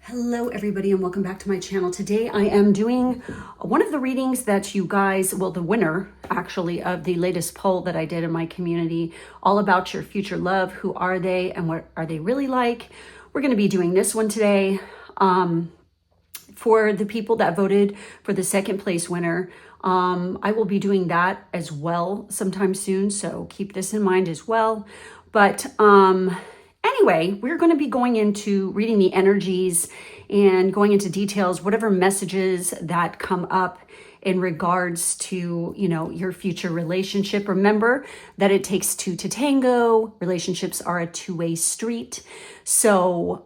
Hello everybody and welcome back to my channel. Today I am doing one of the readings that you guys, well the winner actually of the latest poll that I did in my community, all about your future love. Who are they and what are they really like? We're going to be doing this one today. For the people that voted for the second place winner, I will be doing that as well sometime soon, so keep this in mind as well. But anyway, we're going to be going into reading the energies and going into details, whatever messages that come up in regards to, your future relationship. Remember that it takes two to tango. Relationships are a two-way street. So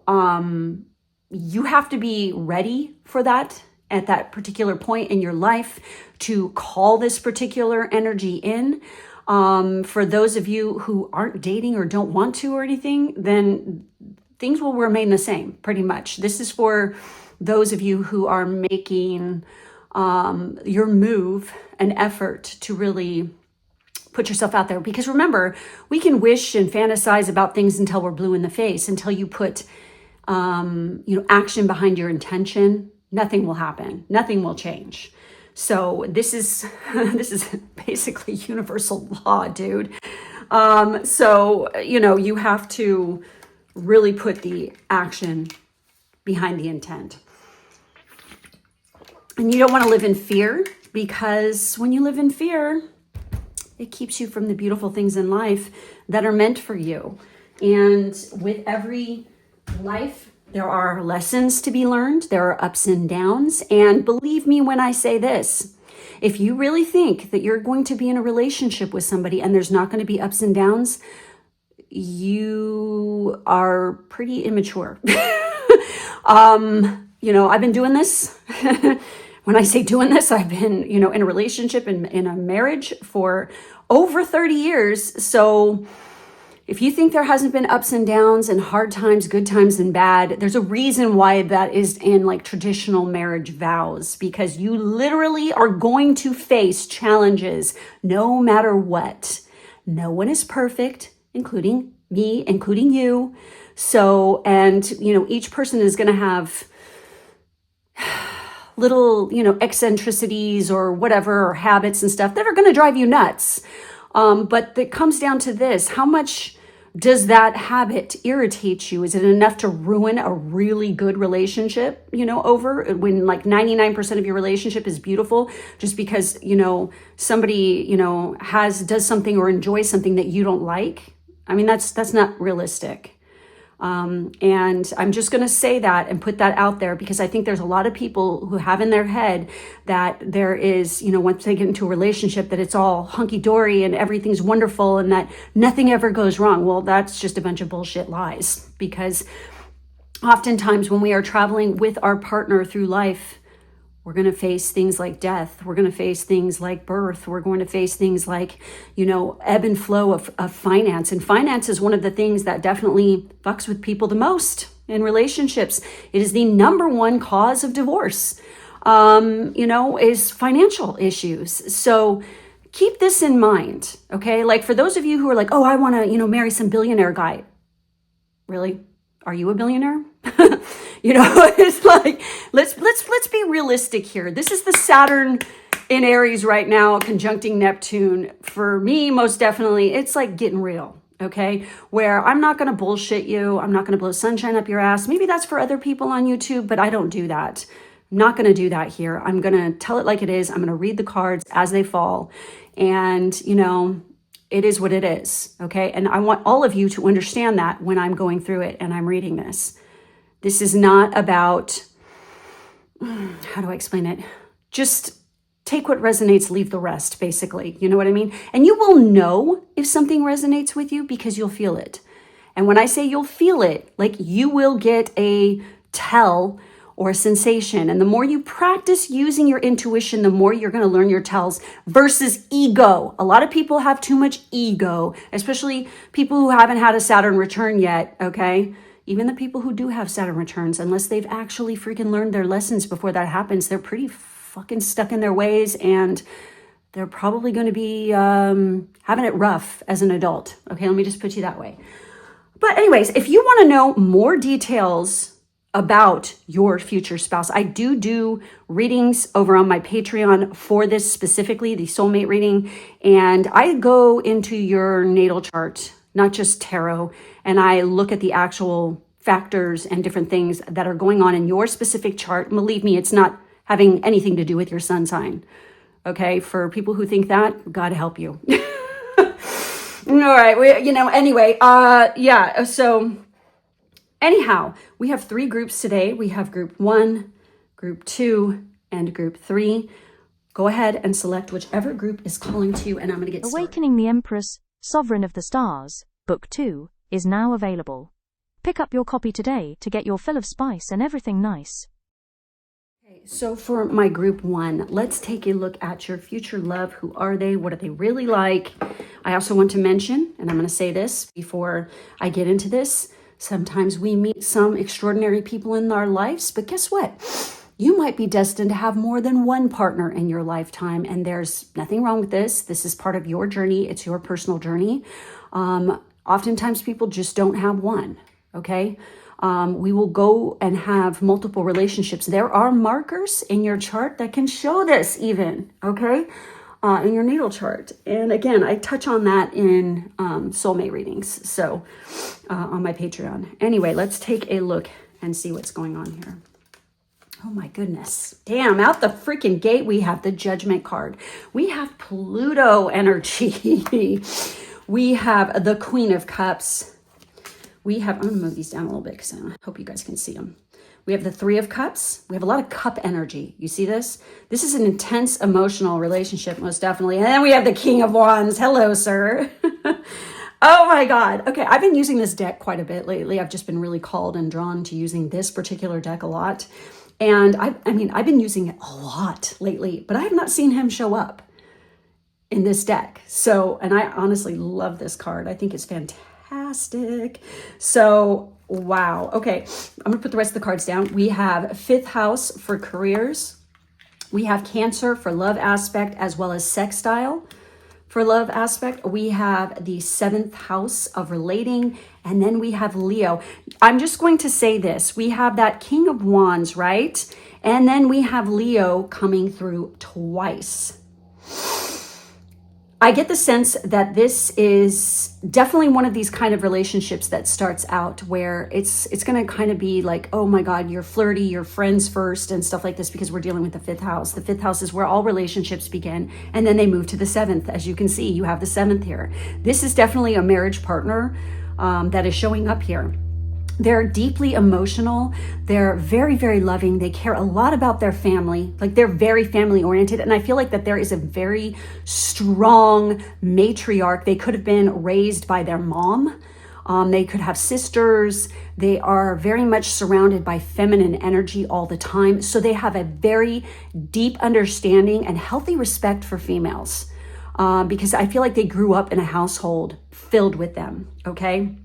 you have to be ready for that at that particular point in your life to call this particular energy in. For those of you who aren't dating or don't want to or anything, then things will remain the same pretty much. This is for those of you who are making your move an effort to really put yourself out there. Because remember, we can wish and fantasize about things until we're blue in the face, until you put action behind your intention. Nothing will happen. Nothing will change. So this is basically universal law, dude. So you have to really put the action behind the intent. And you don't want to live in fear, because when you live in fear, it keeps you from the beautiful things in life that are meant for you. And with every life, there are lessons to be learned. There are ups and downs. And believe me when I say this, if you really think that you're going to be in a relationship with somebody and there's not going to be ups and downs, you are pretty immature. I've been doing this. When I say doing this, I've been, in a relationship and in a marriage for over 30 years. So if you think there hasn't been ups and downs and hard times, good times and bad, there's a reason why that is in like traditional marriage vows, because you literally are going to face challenges no matter what. No one is perfect, including me, including you. So, and, each person is going to have little, eccentricities or whatever, or habits and stuff that are going to drive you nuts. But it comes down to this: how much does that habit irritate you? Is it enough to ruin a really good relationship, over when like 99% of your relationship is beautiful, just because, somebody, does something or enjoys something that you don't like? I mean, that's not realistic. And I'm just going to say that and put that out there, because I think there's a lot of people who have in their head that there is, once they get into a relationship, that it's all hunky-dory and everything's wonderful and that nothing ever goes wrong. Well, that's just a bunch of bullshit lies, because oftentimes when we are traveling with our partner through life, we're going to face things like death. We're going to face things like birth. We're going to face things like, ebb and flow of finance. And finance is one of the things that definitely fucks with people the most in relationships. It is the number one cause of divorce, is financial issues. So keep this in mind, okay? Like for those of you who are like, oh, I want to, marry some billionaire guy. Really? Are you a billionaire? It's like, let's be realistic here. This is the Saturn in Aries right now, conjuncting Neptune. For me, most definitely, it's like getting real, okay? Where I'm not going to bullshit you. I'm not going to blow sunshine up your ass. Maybe that's for other people on YouTube, but I don't do that. I'm not going to do that here. I'm going to tell it like it is. I'm going to read the cards as they fall. And, it is what it is, okay? And I want all of you to understand that when I'm going through it and I'm reading this. This is not about, how do I explain it? Just take what resonates, leave the rest, basically. You know what I mean? And you will know if something resonates with you because you'll feel it. And when I say you'll feel it, like you will get a tell or a sensation. And the more you practice using your intuition, the more you're going to learn your tells versus ego. A lot of people have too much ego, especially people who haven't had a Saturn return yet, okay? Even the people who do have Saturn returns, unless they've actually freaking learned their lessons before that happens, they're pretty fucking stuck in their ways, and they're probably going to be having it rough as an adult. Okay, let me just put you that way. But anyways, if you want to know more details about your future spouse. I do readings over on my Patreon for this specifically, the soulmate reading, and I go into your natal chart, not just tarot, and I look at the actual factors and different things that are going on in your specific chart. Believe me, it's not having anything to do with your sun sign. Okay, for people who think that, God help you. All right, anyway, yeah, so anyhow, we have 3 groups today. We have group 1, group 2, and group 3. Go ahead and select whichever group is calling to you, and I'm going to get started. Awakening the Empress, Sovereign of the Stars, Book 2, is now available. Pick up your copy today to get your fill of spice and everything nice. Okay, so for my group 1, let's take a look at your future love. Who are they? What are they really like? I also want to mention, and I'm going to say this before I get into this, sometimes we meet some extraordinary people in our lives, but guess what? You might be destined to have more than one partner in your lifetime, and there's nothing wrong with this. This is part of your journey. It's your personal journey. Oftentimes people just don't have one, okay? We will go and have multiple relationships. There are markers in your chart that can show this even, okay? In your natal chart. And again, I touch on that in soulmate readings, so on my Patreon. Anyway, let's take a look and see what's going on here. Oh my goodness. Damn, out the freaking gate, we have the Judgment card. We have Pluto energy. We have the Queen of Cups. We have, I'm going to move these down a little bit because I hope you guys can see them. We have the 3 of Cups. We have a lot of cup energy. You see this? This is an intense emotional relationship, most definitely. And then we have the King of Wands. Hello, sir. Oh my God. Okay, I've been using this deck quite a bit lately. I've just been really called and drawn to using this particular deck a lot. And I've been using it a lot lately, but I have not seen him show up in this deck. So, and I honestly love this card. I think it's fantastic. So, wow. Okay, I'm gonna put the rest of the cards down. We have 5th house for careers. We have Cancer for love aspect as well as sextile for love aspect. We have the 7th house of relating, and then we have Leo. I'm just going to say this. We have that King of Wands, right? And then we have Leo coming through twice. I get the sense that this is definitely one of these kind of relationships that starts out where it's going to kind of be like, oh my God, you're flirty, you're friends first and stuff like this, because we're dealing with the 5th house. The 5th house is where all relationships begin, and then they move to the 7th. As you can see, you have the 7th here. This is definitely a marriage partner that is showing up here. They're deeply emotional. They're very, very loving. They care a lot about their family. Like, they're very family oriented. And I feel like that there is a very strong matriarch. They could have been raised by their mom. They could have sisters. They are very much surrounded by feminine energy all the time. So they have a very deep understanding and healthy respect for females, because I feel like they grew up in a household filled with them, okay?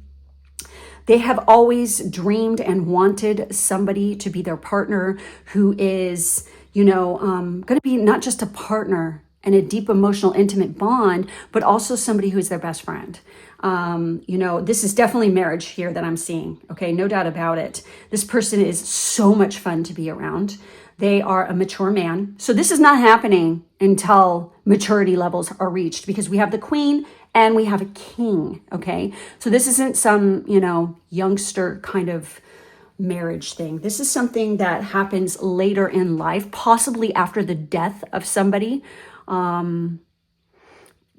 They have always dreamed and wanted somebody to be their partner who is, going to be not just a partner and a deep emotional, intimate bond, but also somebody who is their best friend. This is definitely marriage here that I'm seeing. Okay, no doubt about it. This person is so much fun to be around. They are a mature man. So this is not happening until maturity levels are reached, because we have the Queen and we have a King, okay? So this isn't some, youngster kind of marriage thing. This is something that happens later in life, possibly after the death of somebody. I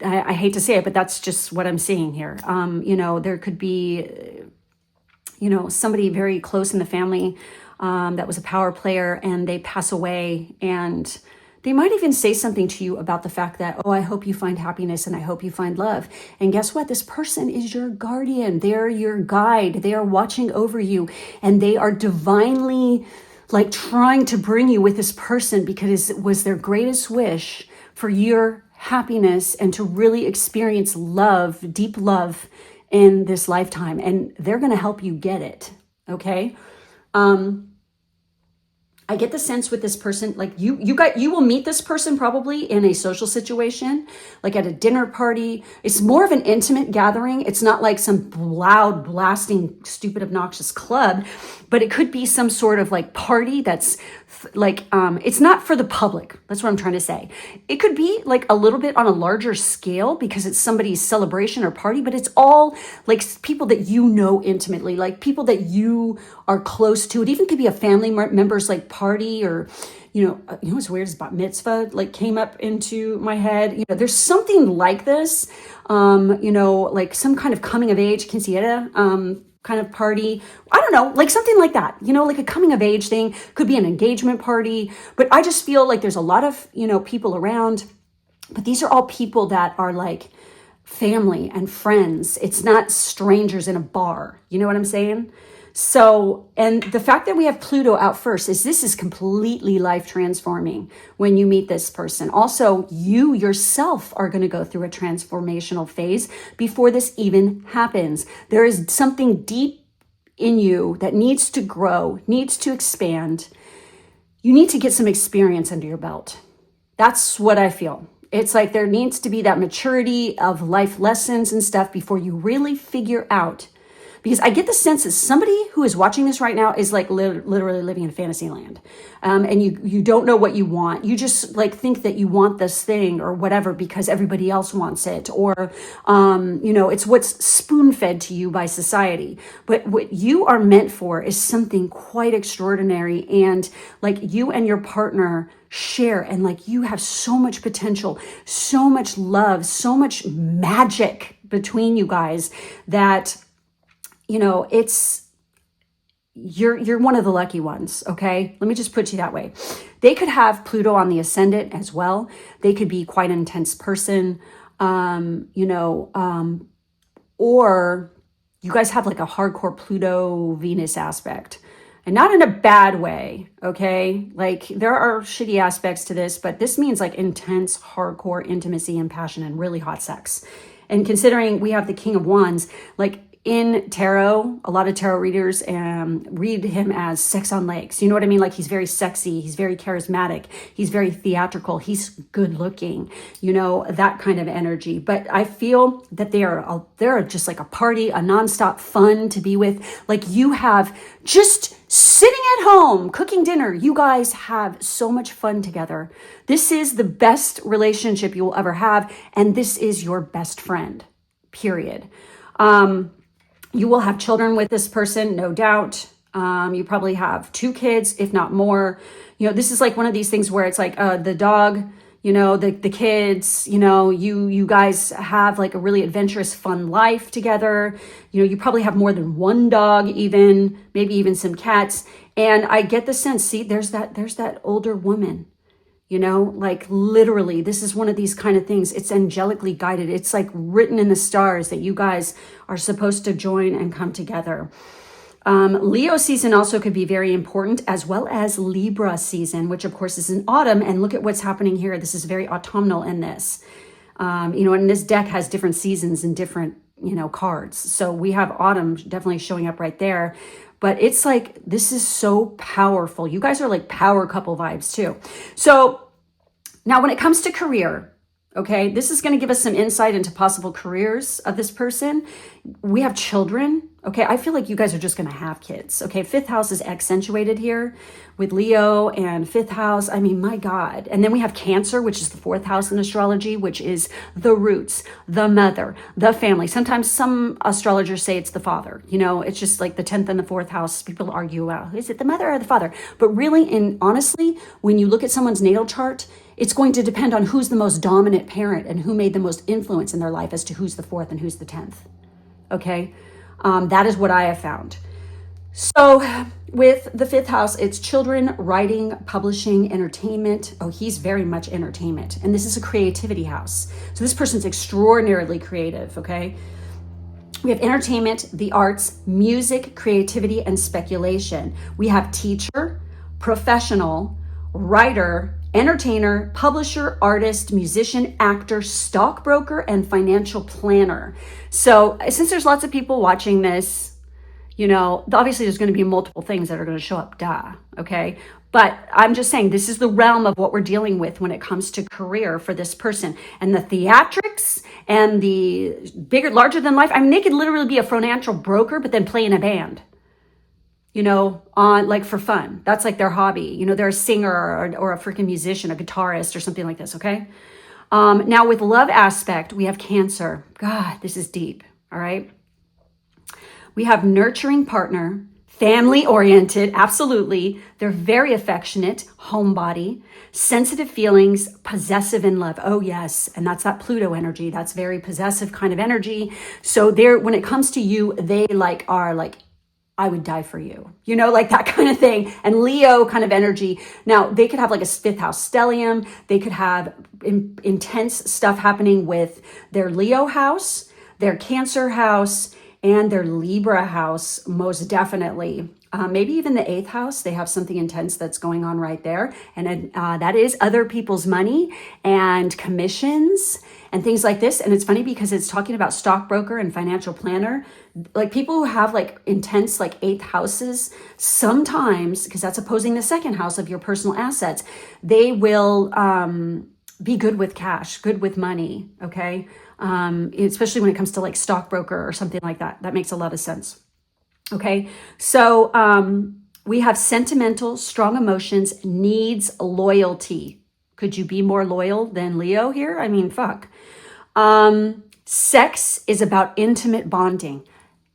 hate to say it, but that's just what I'm seeing here. There could be, somebody very close in the family that was a power player, and they pass away, and they might even say something to you about the fact that, oh, I hope you find happiness and I hope you find love. And guess what? This person is your guardian. They're your guide. They are watching over you, and they are divinely trying to bring you with this person because it was their greatest wish for your happiness and to really experience love, deep love in this lifetime. And they're going to help you get it. Okay. I get the sense with this person, like you will meet this person probably in a social situation, like at a dinner party. It's more of an intimate gathering. It's not like some loud, blasting, stupid, obnoxious club, but it could be some sort of like party that's like, it's not for the public. That's what I'm trying to say. It could be like a little bit on a larger scale because it's somebody's celebration or party, but it's all like people that you know intimately, like people that you are close to. It even could be a family member's like party, or, what's weird is bat mitzvah like came up into my head. There's something like this, like some kind of coming of age quinceañera, kind of party. I don't know, like something like that, like a coming of age thing. Could be an engagement party, but I just feel like there's a lot of, people around, but these are all people that are like family and friends. It's not strangers in a bar. You know what I'm saying? So, and the fact that we have Pluto out first is this is completely life transforming when you meet this person. Also, you yourself are going to go through a transformational phase before this even happens. There is something deep in you that needs to grow, needs to expand. You need to get some experience under your belt. That's what I feel. It's like there needs to be that maturity of life lessons and stuff before you really figure out. Because I get the sense that somebody who is watching this right now is like literally living in fantasy land. And you don't know what you want. You just like think that you want this thing or whatever because everybody else wants it. Or, it's what's spoon fed to you by society. But what you are meant for is something quite extraordinary. And like you and your partner share, and like you have so much potential, so much love, so much magic between you guys that it's you're one of the lucky ones, okay? Let me just put it that way. They could have Pluto on the ascendant as well. They could be quite an intense person, or you guys have like a hardcore Pluto Venus aspect, and not in a bad way, okay? Like there are shitty aspects to this, but this means like intense, hardcore intimacy and passion and really hot sex. And considering we have the King of Wands, like in tarot, a lot of tarot readers read him as sex on legs. You know what I mean? Like he's very sexy. He's very charismatic. He's very theatrical. He's good looking, that kind of energy. But I feel that they're just like a party, a nonstop fun to be with. Like you have just sitting at home, cooking dinner. You guys have so much fun together. This is the best relationship you will ever have. And this is your best friend, period. You will have children with this person, no doubt. You probably have 2 kids, if not more. This is like one of these things where it's like the dog, the kids, you guys have like a really adventurous, fun life together. You probably have more than one dog, even maybe even some cats. And I get the sense, see, there's that older woman. Like literally, this is one of these kind of things. It's angelically guided. It's like written in the stars that you guys are supposed to join and come together. Leo season also could be very important, as well as Libra season, which of course is in autumn. And look at what's happening here. This is very autumnal in this. And this deck has different seasons and different, cards. So we have autumn definitely showing up right there. But it's like, this is so powerful. You guys are like power couple vibes too. So now when it comes to career, okay, this is going to give us some insight into possible careers of this person. We have children. Okay, I feel like you guys are just going to have kids. Okay, 5th house is accentuated here with Leo and 5th house. I mean, my God. And then we have Cancer, which is the 4th house in astrology, which is the roots, the mother, the family. Sometimes some astrologers say it's the father. It's just like the 10th and the 4th house. People argue about, is it the mother or the father? But really, and honestly, when you look at someone's natal chart, it's going to depend on who's the most dominant parent and who made the most influence in their life as to who's the 4th and who's the 10th. Okay. That is what I have found. So with the 5th house, it's children, writing, publishing, entertainment. Oh, he's very much entertainment. And this is a creativity house. So this person's extraordinarily creative, okay? We have entertainment, the arts, music, creativity, and speculation. We have teacher, professional, writer, entertainer, publisher, artist, musician, actor, stockbroker, and financial planner. So since there's lots of people watching this, Obviously there's going to be multiple things that are going to show up, duh, okay? But I'm just saying this is the realm of what we're dealing with when it comes to career for this person. And the theatrics and the bigger, larger than life, I mean, they could literally be a financial broker, but then play in a band, on like for fun. That's like their hobby. They're a singer or a freaking musician, a guitarist or something like this, okay? Now with love aspect, we have Cancer. God, this is deep, all right? We have nurturing partner, family oriented, absolutely. They're very affectionate, homebody, sensitive feelings, possessive in love. Oh yes, and that's that Pluto energy. That's very possessive kind of energy. So when it comes to you, they are like, I would die for you, like that kind of thing. And Leo kind of energy. Now they could have like a fifth house stellium. They could have intense stuff happening with their Leo house, their Cancer house, and their Libra house, most definitely. Maybe even the 8th house, they have something intense that's going on right there. And that is other people's money and commissions and things like this. And it's funny because it's talking about stockbroker and financial planner. Like people who have like intense like 8th houses, sometimes, because that's opposing the 2nd house of your personal assets, they will be good with cash, good with money, okay? Especially when it comes to like stockbroker or something like that. That makes a lot of sense. Okay. So, we have sentimental, strong emotions, needs loyalty. Could you be more loyal than Leo here? I mean, fuck. Sex is about intimate bonding.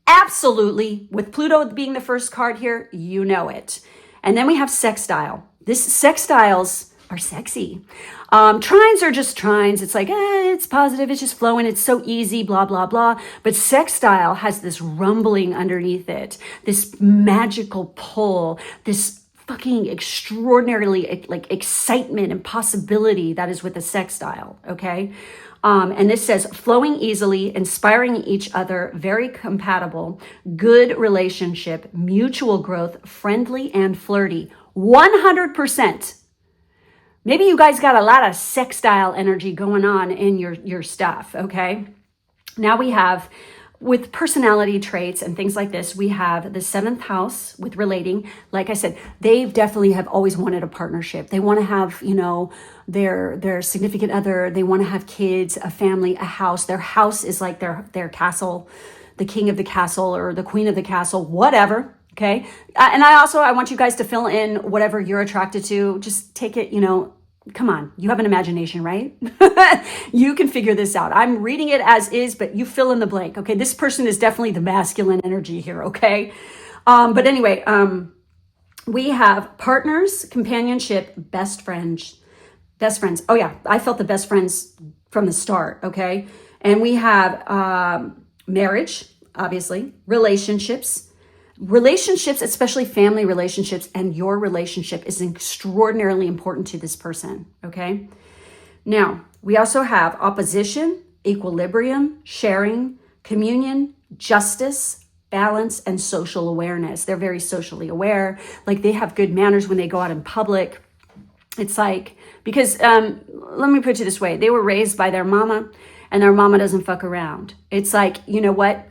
Absolutely. With Pluto being the first card here, you know it. And then we have sextile. Sextiles are sexy. Trines are just trines. It's like, it's positive. It's just flowing. It's so easy, blah, blah, blah. But sextile has this rumbling underneath it, this magical pull, this fucking extraordinarily like excitement and possibility that is with the sextile. Okay. And this says flowing easily, inspiring each other, very compatible, good relationship, mutual growth, friendly and flirty. 100%. Maybe you guys got a lot of sextile energy going on in your stuff, okay? Now we have, with personality traits and things like this, we have the 7th house with relating. Like I said, they definitely have always wanted a partnership. They want to have, their significant other. They want to have kids, a family, a house. Their house is like their castle, the king of the castle or the queen of the castle, whatever. Okay. And I want you guys to fill in whatever you're attracted to. Just take it, come on. You have an imagination, right? You can figure this out. I'm reading it as is, but you fill in the blank. Okay. This person is definitely the masculine energy here. Okay. But anyway, we have partners, companionship, best friends. Oh yeah. I felt the best friends from the start. Okay. And we have, marriage, obviously, relationships, especially family relationships, and your relationship is extraordinarily important to this person, okay? Now, we also have opposition, equilibrium, sharing, communion, justice, balance, and social awareness. They're very socially aware. Like they have good manners when they go out in public. It's like, because let me put it this way. They were raised by their mama and their mama doesn't fuck around. It's like, you know what?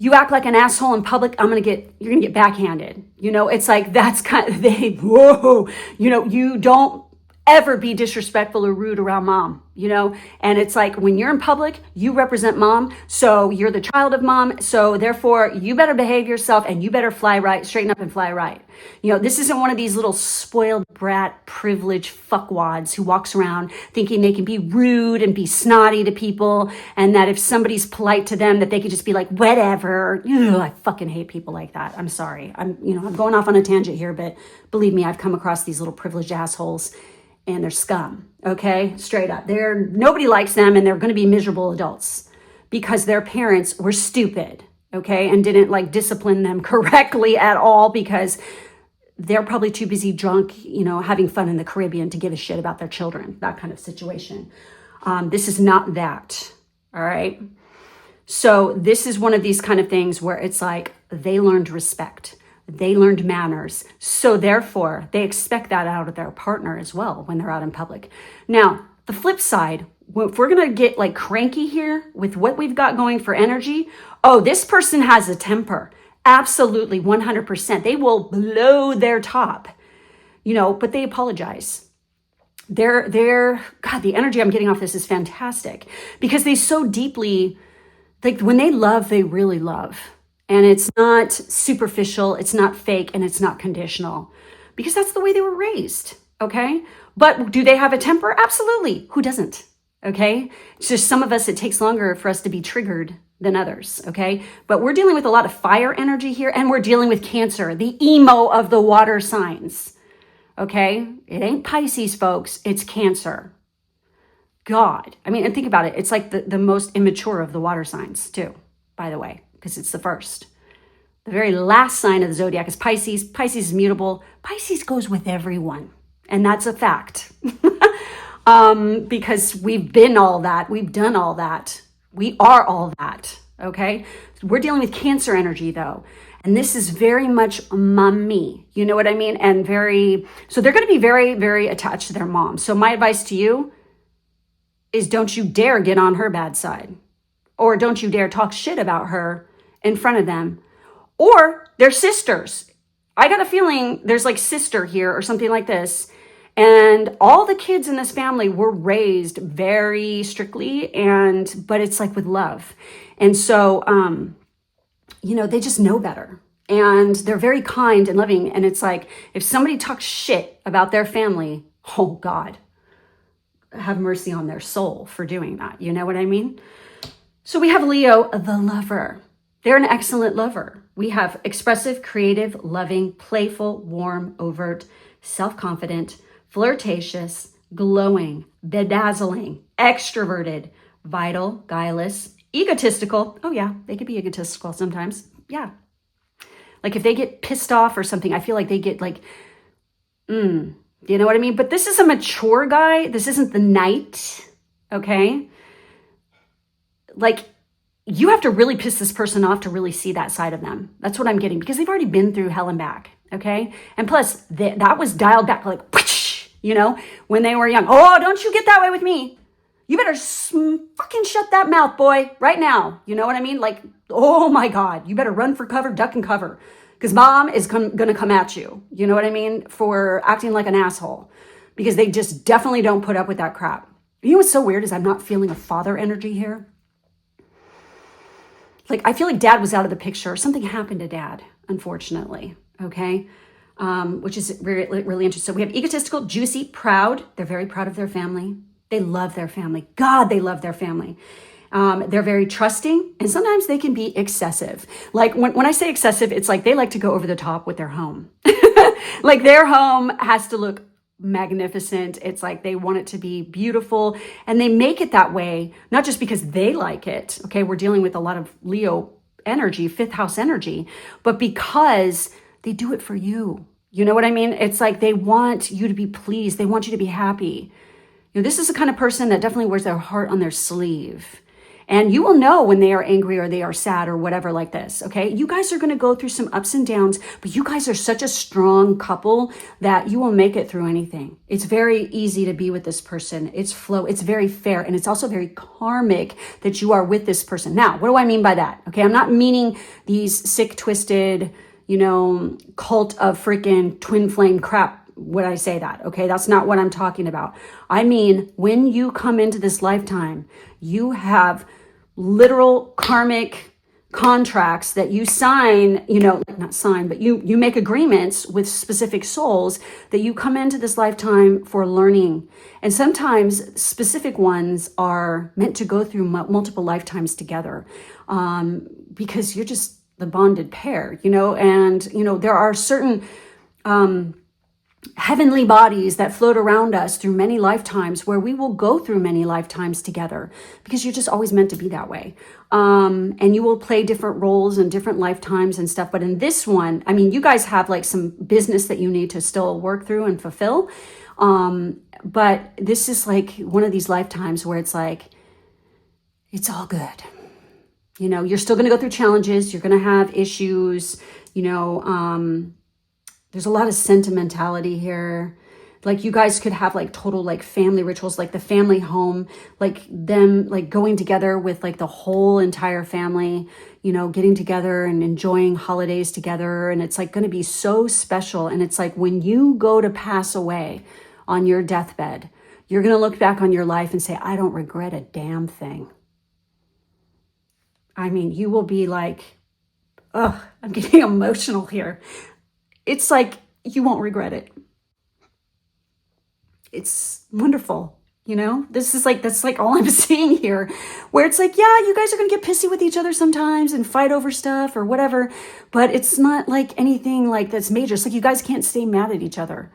You act like an asshole in public, you're gonna get backhanded. It's like, that's kind of, you don't ever be disrespectful or rude around mom, and it's like when you're in public, you represent mom. So you're the child of mom. So therefore you better behave yourself and you better fly right, straighten up and fly right. This isn't one of these little spoiled brat privileged fuckwads who walks around thinking they can be rude and be snotty to people. And that if somebody's polite to them, that they could just be like, whatever. I fucking hate people like that. I'm sorry. I'm going off on a tangent here, but believe me, I've come across these little privileged assholes. And they're scum, okay? Straight up. Nobody likes them and they're going to be miserable adults because their parents were stupid, okay? And didn't discipline them correctly at all because they're probably too busy drunk, having fun in the Caribbean to give a shit about their children, that kind of situation. This is not that, all right? So this is one of these kind of things where it's like they learned respect. They learned manners. So therefore, they expect that out of their partner as well when they're out in public. Now, the flip side, if we're going to get cranky here with what we've got going for energy, this person has a temper. Absolutely, 100%. They will blow their top, but they apologize. God, the energy I'm getting off this is fantastic because they so deeply, like when they love, they really love. And it's not superficial, it's not fake, and it's not conditional because that's the way they were raised. Okay. But do they have a temper? Absolutely. Who doesn't? Okay. It's just some of us, it takes longer for us to be triggered than others. Okay. But we're dealing with a lot of fire energy here, and we're dealing with Cancer, the emo of the water signs. Okay. It ain't Pisces, folks. It's Cancer. God. I mean, and think about it. It's like the most immature of the water signs too, by the way, because it's the first. The very last sign of the zodiac is Pisces. Pisces is mutable. Pisces goes with everyone. And that's a fact. Because we've been all that. We've done all that. We are all that. Okay. We're dealing with Cancer energy though. And this is very much mommy. You know what I mean? And so they're going to be very, very attached to their mom. So my advice to you is don't you dare get on her bad side, or don't you dare talk shit about her in front of them, or their sisters. I got a feeling there's like sister here or something like this. And all the kids in this family were raised very strictly, but it's like with love. And so, they just know better, and they're very kind and loving. And it's like, if somebody talks shit about their family, oh God, have mercy on their soul for doing that. You know what I mean? So we have Leo, the lover. They're an excellent lover. We have expressive, creative, loving, playful, warm, overt, self-confident, flirtatious, glowing, bedazzling, extroverted, vital, guileless, egotistical. Oh yeah, they could be egotistical sometimes. Yeah. Like if they get pissed off or something, I feel like they get like, you know what I mean? But this is a mature guy. This isn't the knight. Okay. Like you have to really piss this person off to really see that side of them. That's what I'm getting, because they've already been through hell and back. Okay. And plus that was dialed back like, when they were young. Oh, don't you get that way with me. You better fucking shut that mouth, boy, right now. You know what I mean? Like, oh my God, you better run for cover, duck and cover. Because mom is going to come at you. You know what I mean? For acting like an asshole. Because they just definitely don't put up with that crap. You know what's so weird is I'm not feeling a father energy here. Like, I feel like dad was out of the picture. Something happened to dad, unfortunately. Okay? Which is really, really interesting. So we have egotistical, juicy, proud. They're very proud of their family. They love their family. God, they love their family. They're very trusting, and sometimes they can be excessive. Like when I say excessive, it's like they like to go over the top with their home. Like their home has to look magnificent. It's like they want it to be beautiful, and they make it that way, not just because they like it. Okay, we're dealing with a lot of Leo energy, fifth house energy, but because they do it for you. You know what I mean? It's like they want you to be pleased. They want you to be happy. This is the kind of person that definitely wears their heart on their sleeve. And you will know when they are angry or they are sad or whatever like this, okay? You guys are going to go through some ups and downs, but you guys are such a strong couple that you will make it through anything. It's very easy to be with this person. It's very fair, and it's also very karmic that you are with this person. Now, what do I mean by that? Okay, I'm not meaning these sick, twisted, cult of freaking twin flame crap when I say that, okay? That's not what I'm talking about. I mean, when you come into this lifetime, you have literal karmic contracts that you sign, not sign, but you make agreements with specific souls that you come into this lifetime for learning. And sometimes specific ones are meant to go through multiple lifetimes together, because you're just the bonded pair, and, there are certain, heavenly bodies that float around us through many lifetimes where we will go through many lifetimes together, because you're just always meant to be that way. And you will play different roles in different lifetimes and stuff. But in this one, I mean, you guys have like some business that you need to still work through and fulfill. But this is like one of these lifetimes where it's like, it's all good. You're still going to go through challenges. You're going to have issues, there's a lot of sentimentality here. Like you guys could have like total like family rituals, like the family home, like them like going together with like the whole entire family, you know, getting together and enjoying holidays together. And it's like going to be so special. And it's like when you go to pass away on your deathbed, you're going to look back on your life and say, I don't regret a damn thing. I mean, you will be like, oh, I'm getting emotional here. It's like you won't regret it. It's wonderful. You know, this is like, that's like all I'm seeing here, where it's like, yeah, you guys are going to get pissy with each other sometimes and fight over stuff or whatever, but it's not like anything like that's major. It's like you guys can't stay mad at each other.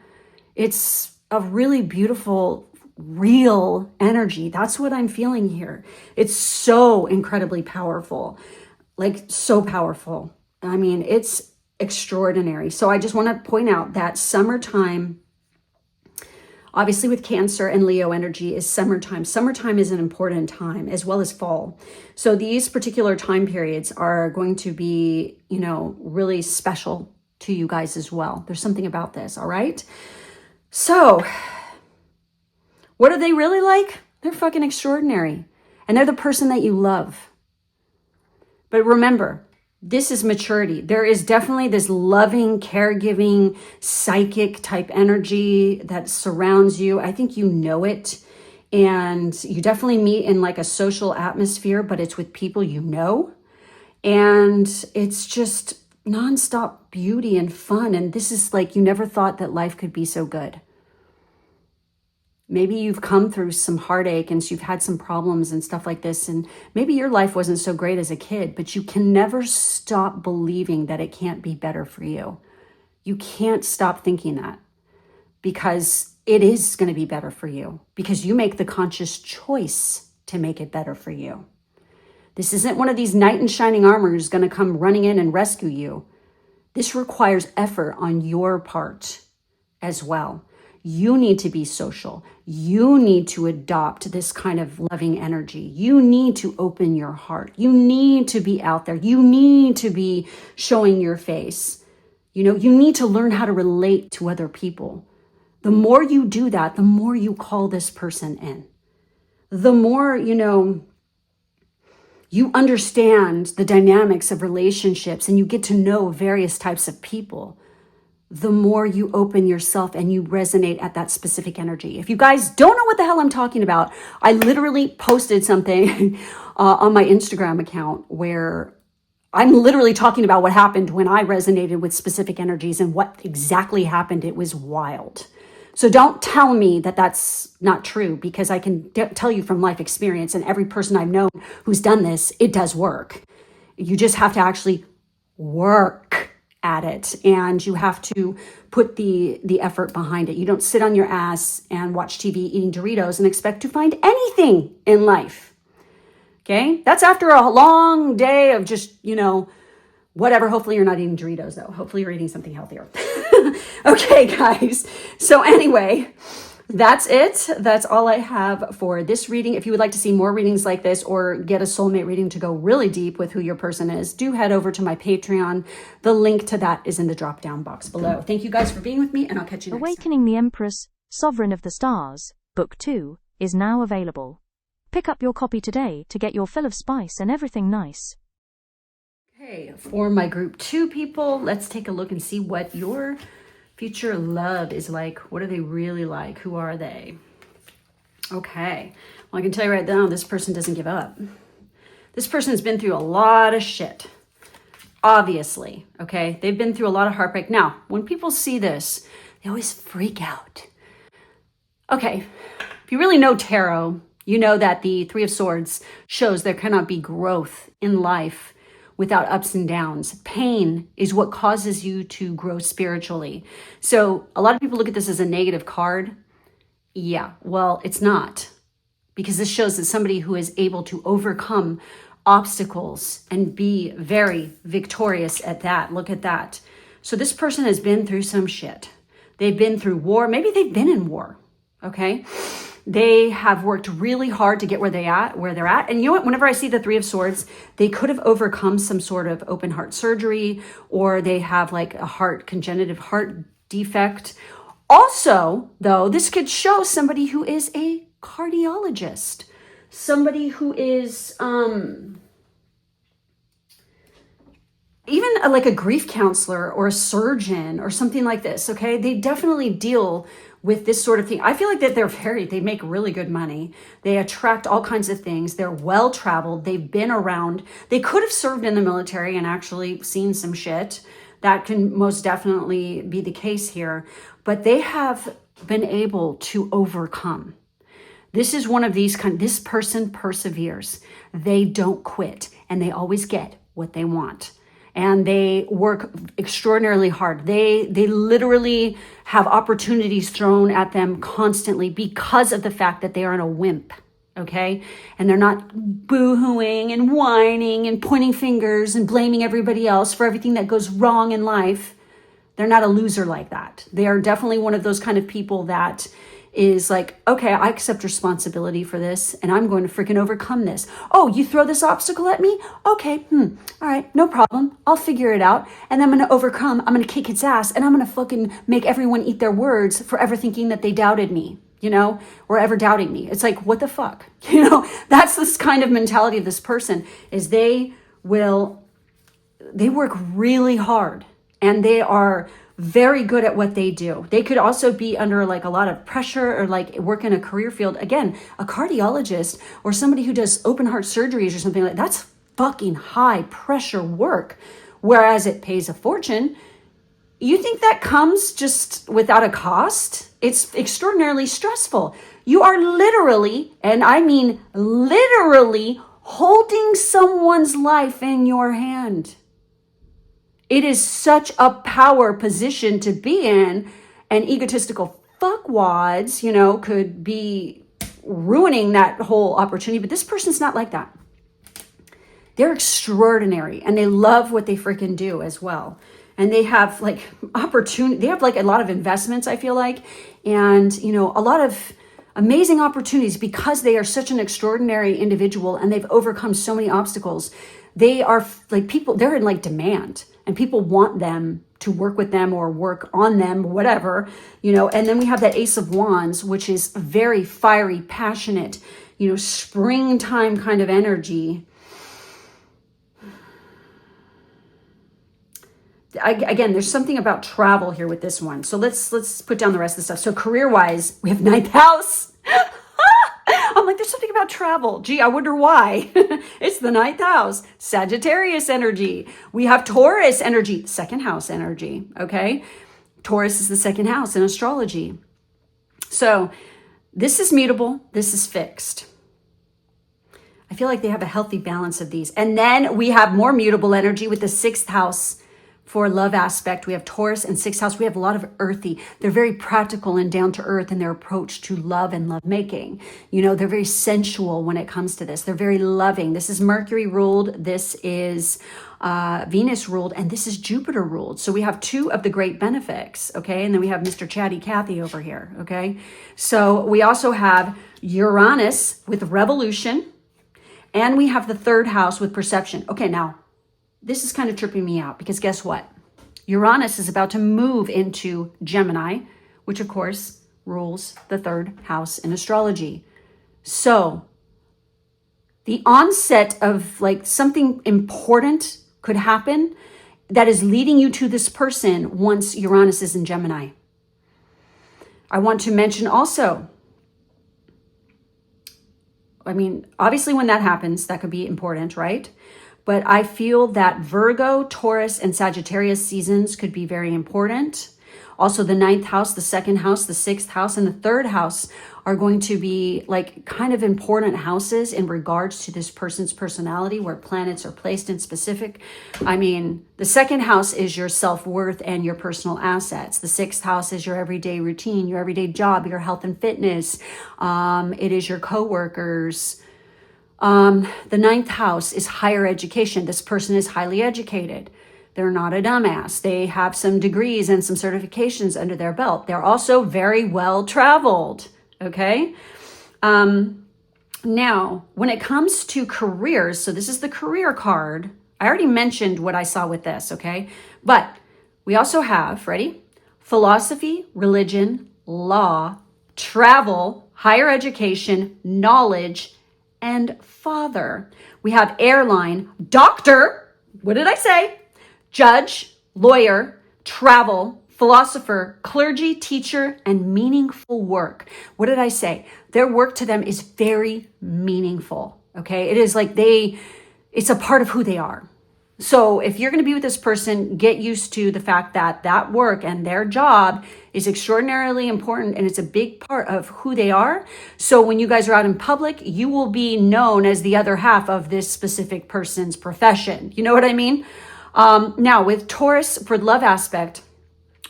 It's a really beautiful, real energy. That's what I'm feeling here. It's so incredibly powerful, like so powerful. I mean, it's extraordinary. So I just want to point out that summertime, obviously with Cancer and Leo energy, is summertime. Summertime is an important time, as well as fall. So these particular time periods are going to be, you know, really special to you guys as well. There's something about this, all right? So what are they really like? They're fucking extraordinary. And they're the person that you love. But remember, this is maturity. There is definitely this loving, caregiving, psychic type energy that surrounds you. I think you know it. And you definitely meet in like a social atmosphere, but it's with people you know. And it's just nonstop beauty and fun. And this is like, you never thought that life could be so good. Maybe you've come through some heartache and you've had some problems and stuff like this. And maybe your life wasn't so great as a kid, but you can never stop believing that it can't be better for you. You can't stop thinking that, because it is going to be better for you, because you make the conscious choice to make it better for you. This isn't one of these knight in shining armor who's going to come running in and rescue you. This requires effort on your part as well. You need to be social. You need to adopt this kind of loving energy. You need to open your heart. You need to be out there. You need to be showing your face. You know, you need to learn how to relate to other people. The more you do that, the more you call this person in. The more, you know, you understand the dynamics of relationships and you get to know various types of people, the more you open yourself and you resonate at that specific energy. If you guys don't know what the hell I'm talking about, I literally posted something on my Instagram account where I'm literally talking about what happened when I resonated with specific energies and what exactly happened. It was wild. So don't tell me that that's not true, because I can tell you from life experience, and every person I've known who's done this, it does work. You just have to actually work at it, and you have to put the effort behind it. You don't sit on your ass and watch TV eating Doritos and expect to find anything in life. Okay? That's after a long day of just, you know, whatever. Hopefully you're not eating Doritos though. Hopefully you're eating something healthier. Okay, guys. So anyway, that's it. That's all I have for this reading. If you would like to see more readings like this or get a soulmate reading to go really deep with who your person is, do head over to my Patreon. The link to that is in the drop down box below. Thank you guys for being with me, and I'll catch you next time. Awakening the Empress, Sovereign of the Stars, Book 2, is now available. Pick up your copy today to get your fill of spice and everything nice. Okay, for my group 2 people, let's take a look and see what your future love is like. What are they really like? Who are they? Okay, well, I can tell you right now, this person doesn't give up. This person has been through a lot of shit, obviously, okay? They've been through a lot of heartbreak. Now, when people see this, they always freak out. Okay, if you really know tarot, you know that the 3 of Swords shows there cannot be growth in life without ups and downs. Pain is what causes you to grow spiritually. So a lot of people look at this as a negative card. Yeah, well, it's not, because this shows that somebody who is able to overcome obstacles and be very victorious at that. Look at that. So this person has been through some shit. They've been through war. Maybe they've been in war. Okay. They have worked really hard to get where they're at. And you know what? Whenever I see the 3 of Swords, they could have overcome some sort of open heart surgery, or they have like a congenital heart defect, Also, though, this could show somebody who is a cardiologist, somebody who is even like a grief counselor or a surgeon or something like this, okay? They definitely deal with this sort of thing. I feel like that they make really good money. They attract all kinds of things. They're well traveled. They've been around. They could have served in the military and actually seen some shit. That can most definitely be the case here. But they have been able to overcome. This is one of these this person perseveres. They don't quit and they always get what they want. And they work extraordinarily hard. They literally have opportunities thrown at them constantly because of the fact that they aren't a wimp, okay? And they're not boo-hooing and whining and pointing fingers and blaming everybody else for everything that goes wrong in life. They're not a loser like that. They are definitely one of those kind of people that is like, okay, I accept responsibility for this and I'm going to freaking overcome this. Oh, you throw this obstacle at me? Okay, all right, no problem. I'll figure it out and I'm going to overcome. I'm going to kick its ass and I'm going to fucking make everyone eat their words for ever thinking that they doubted me, or ever doubting me. It's like, what the fuck? That's this kind of mentality of this person is they work really hard and they are very good at what they do. They could also be under like a lot of pressure or like work in a career field. Again, a cardiologist or somebody who does open heart surgeries or something like that's fucking high pressure work, whereas it pays a fortune. You think that comes just without a cost? It's extraordinarily stressful. You are literally, and I mean literally, holding someone's life in your hand. It is such a power position to be in, and egotistical fuckwads, could be ruining that whole opportunity. But this person's not like that. They're extraordinary and they love what they freaking do as well. And they have like opportunity. They have like a lot of investments, I feel like, and, a lot of amazing opportunities because they are such an extraordinary individual and they've overcome so many obstacles. They are like people, they're in like demand. And people want them to work with them or work on them, whatever, And then we have that Ace of Wands, which is very fiery, passionate, springtime kind of energy. Again, there's something about travel here with this one. So let's put down the rest of the stuff. So career-wise, we have ninth house. I'm like, there's something about travel. Gee, I wonder why. It's the ninth house, Sagittarius energy. We have Taurus energy, second house energy, okay? Taurus is the second house in astrology. So this is mutable. This is fixed. I feel like they have a healthy balance of these. And then we have more mutable energy with the sixth house for love aspect. We have Taurus and sixth house. We have a lot of earthy. They're very practical and down to earth in their approach to love and love making. They're very sensual when it comes to this. They're very loving. This is Mercury ruled. This is Venus ruled, and this is Jupiter ruled. So we have two of the great benefics, okay? And then we have Mr. Chatty Cathy over here, okay? So we also have Uranus with revolution, and we have the third house with perception. Okay, now, this is kind of tripping me out because guess what? Uranus is about to move into Gemini, which of course rules the third house in astrology. So the onset of like something important could happen that is leading you to this person once Uranus is in Gemini. I want to mention also, obviously when that happens, that could be important, right? But I feel that Virgo, Taurus, and Sagittarius seasons could be very important. Also, the ninth house, the second house, the sixth house, and the third house are going to be like kind of important houses in regards to this person's personality, where planets are placed in specific. The second house is your self-worth and your personal assets. The sixth house is your everyday routine, your everyday job, your health and fitness. It is your coworkers. The ninth house is higher education. This person is highly educated. They're not a dumbass. They have some degrees and some certifications under their belt. They're also very well traveled. Okay. Now, when it comes to careers, so this is the career card. I already mentioned what I saw with this. Okay. But we also have, ready? philosophy, religion, law, travel, higher education, knowledge, and father. We have airline, doctor, what did I say? Judge, lawyer, travel, philosopher, clergy, teacher, and meaningful work. What did I say? Their work to them is very meaningful. Okay. It is like it's a part of who they are. So if you're going to be with this person, get used to the fact that that work and their job is extraordinarily important and it's a big part of who they are. So when you guys are out in public, you will be known as the other half of this specific person's profession. You know what I mean? Now with Taurus for love aspect,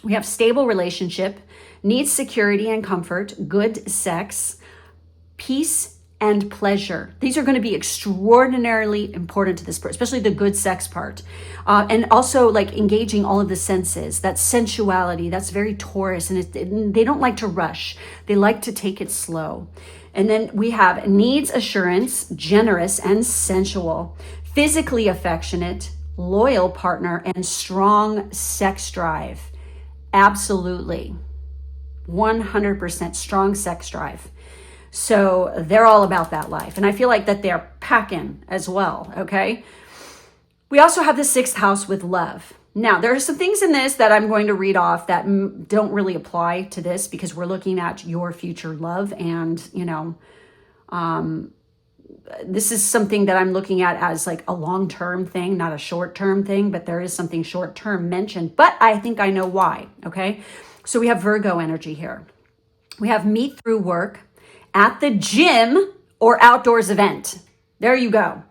we have stable relationship, needs security and comfort, good sex, peace, and pleasure. These are going to be extraordinarily important to this person, especially the good sex part. And also like engaging all of the senses, that sensuality, that's very Taurus. And they don't like to rush. They like to take it slow. And then we have needs assurance, generous and sensual, physically affectionate, loyal partner, and strong sex drive. Absolutely. 100% strong sex drive. So they're all about that life. And I feel like that they're packing as well, okay? We also have the sixth house with love. Now, there are some things in this that I'm going to read off that don't really apply to this because we're looking at your future love. And, this is something that I'm looking at as like a long-term thing, not a short-term thing, but there is something short-term mentioned. But I think I know why, okay? So we have Virgo energy here. We have meet through work, at the gym or outdoors event. There you go.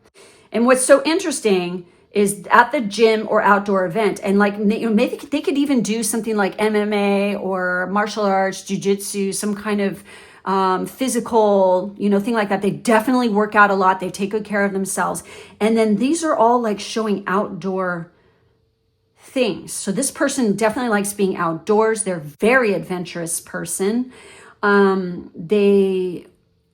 And what's so interesting is at the gym or outdoor event. And like, maybe they could even do something like MMA or martial arts, jujitsu, some kind of physical, thing like that. They definitely work out a lot. They take good care of themselves. And then these are all like showing outdoor things. So this person definitely likes being outdoors. They're a very adventurous person. They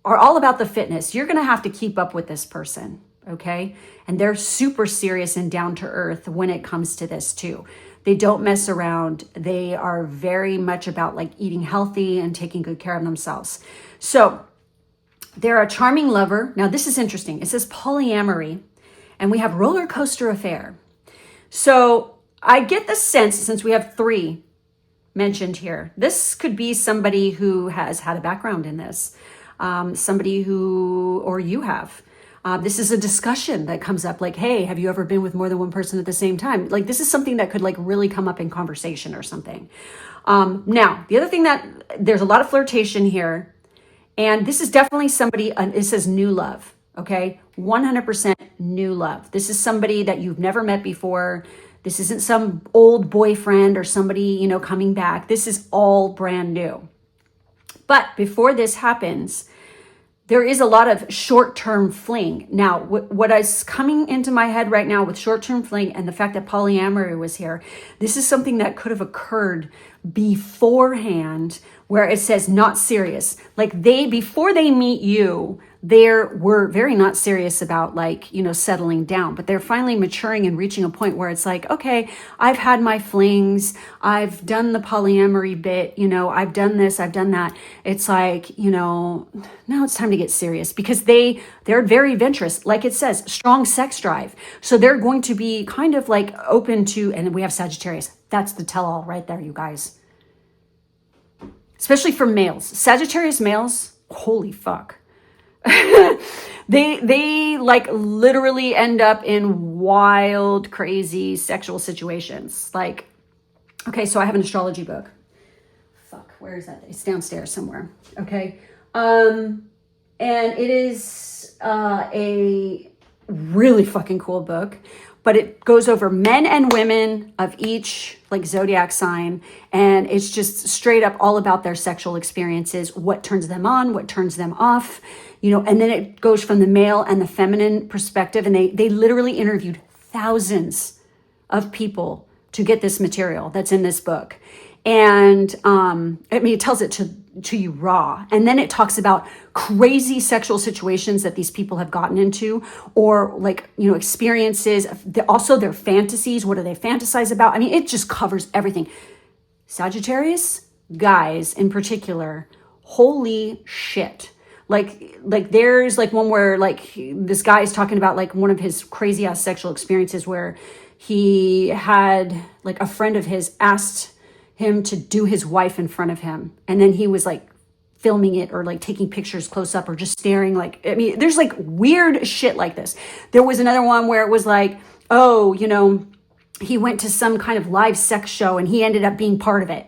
are all about the fitness. You're going to have to keep up with this person. Okay. And they're super serious and down to earth when it comes to this too. They don't mess around. They are very much about like eating healthy and taking good care of themselves. So they're a charming lover. Now this is interesting. It says polyamory and we have roller coaster affair. So I get the sense, since we have 3 mentioned here, this could be somebody who has had a background in this, somebody who, or you have. This is a discussion that comes up like, hey, have you ever been with more than one person at the same time? Like this is something that could like really come up in conversation or something. Now, the other thing that there's a lot of flirtation here, and this is definitely somebody, it says new love, okay? 100% new love. This is somebody that you've never met before. This isn't some old boyfriend or somebody, coming back. This is all brand new. But before this happens, there is a lot of short-term fling. Now, what is coming into my head right now with short-term fling and the fact that polyamory was here, this is something that could have occurred beforehand where it says not serious. Like before they meet you, they were very not serious about settling down, but they're finally maturing and reaching a point where it's like, okay, I've had my flings. I've done the polyamory bit, I've done this, I've done that. It's like, now it's time to get serious because they're very adventurous. Like it says, strong sex drive. So they're going to be kind of like open to, and we have Sagittarius. That's the tell-all right there, you guys. Especially for males. Sagittarius males, holy fuck. they like literally end up in wild, crazy sexual situations. Like, okay, so I have an astrology book. Fuck, where is that? It's downstairs somewhere. Okay. And it is a really fucking cool book, but it goes over men and women of each like zodiac sign. And it's just straight up all about their sexual experiences, what turns them on, what turns them off, and then it goes from the male and the feminine perspective. And they literally interviewed thousands of people to get this material that's in this book. And it tells it to you raw. And then it talks about crazy sexual situations that these people have gotten into, or experiences, also their fantasies. What do they fantasize about? I mean, it just covers everything. Sagittarius guys in particular, holy shit. Like there's like one where like this guy is talking about like one of his crazy ass sexual experiences where he had like a friend of his asked him to do his wife in front of him. And then he was like filming it or like taking pictures close up or just staring. Like, I mean, there's like weird shit like this. There was another one where it was like, oh, you know, he went to some kind of live sex show and he ended up being part of it,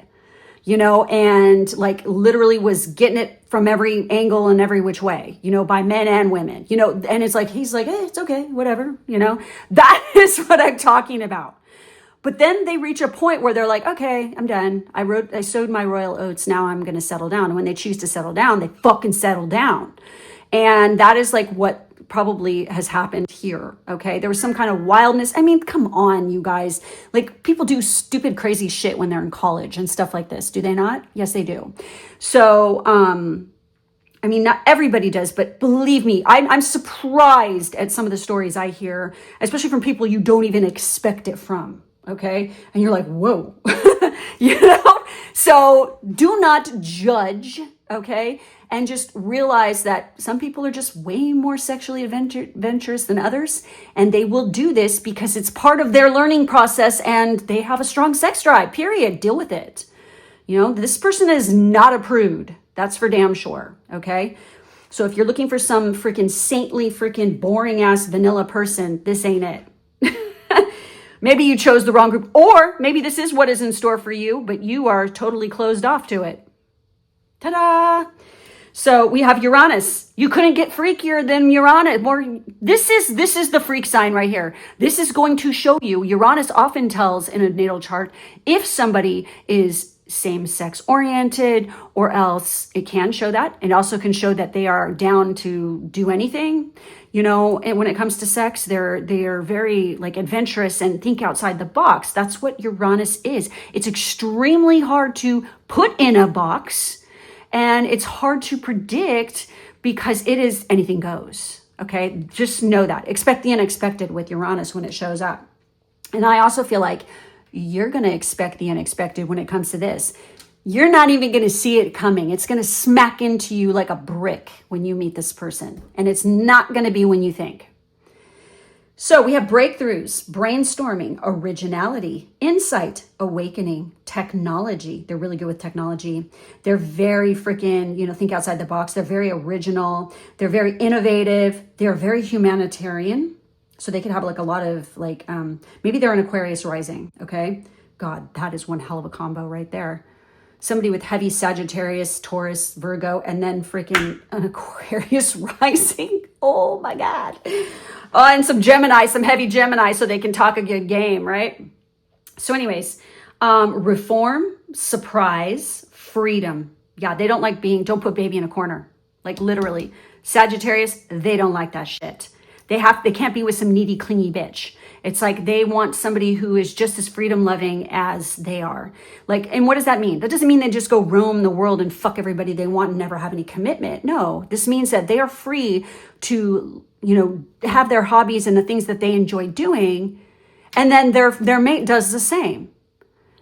you know, and like literally was getting it from every angle and every which way, you know, by men and women, you know, and it's like, he's like, it's okay, whatever, you know, that is what I'm talking about. But then they reach a point where they're like, okay, I'm done. I sowed my royal oats. Now I'm going to settle down. And when they choose to settle down, they fucking settle down. And that is like what probably has happened here. Okay. There was some kind of wildness. I mean, come on, you guys. Like people do stupid, crazy shit when they're in college and stuff like this. Do they not? Yes, they do. So, I mean, not everybody does, but believe me, I'm surprised at some of the stories I hear, especially from people you don't even expect it from. Okay. And you're like, whoa, you know, so do not judge. Okay. And just realize that some people are just way more sexually adventurous than others. And they will do this because it's part of their learning process and they have a strong sex drive, period. Deal with it. You know, this person is not a prude. That's for damn sure. Okay. So if you're looking for some freaking saintly, freaking boring ass vanilla person, this ain't it. Maybe you chose the wrong group, or maybe this is what is in store for you, but you are totally closed off to it. Ta-da! So we have Uranus. You couldn't get freakier than Uranus. This is the freak sign right here. This is going to show you. Uranus often tells in a natal chart if somebody is same-sex oriented, or else it can show that. It also can show that they are down to do anything. You know, and when it comes to sex, they are very like adventurous and think outside the box. That's what Uranus is. It's extremely hard to put in a box, and it's hard to predict because it is anything goes. Okay, just know that. Expect the unexpected with Uranus when it shows up. And I also feel like you're going to expect the unexpected when it comes to this. You're not even going to see it coming. It's going to smack into you like a brick when you meet this person. And it's not going to be when you think. So we have breakthroughs, brainstorming, originality, insight, awakening, technology. They're really good with technology. They're very freaking, you know, think outside the box. They're very original. They're very innovative. They're very humanitarian. So they could have like a lot of like, maybe they're an Aquarius rising. Okay. God, that is one hell of a combo right there. Somebody with heavy Sagittarius, Taurus, Virgo, and then freaking an Aquarius rising. Oh my God. Oh, and some Gemini, some heavy Gemini, so they can talk a good game, right? So anyways, reform, surprise, freedom. Yeah, they don't like don't put baby in a corner. Like literally. Sagittarius, they don't like that shit. They can't be with some needy, clingy bitch. It's like they want somebody who is just as freedom loving as they are. Like, and what does that mean? That doesn't mean they just go roam the world and fuck everybody they want and never have any commitment. No, this means that they are free to, you know, have their hobbies and the things that they enjoy doing. And then their mate does the same,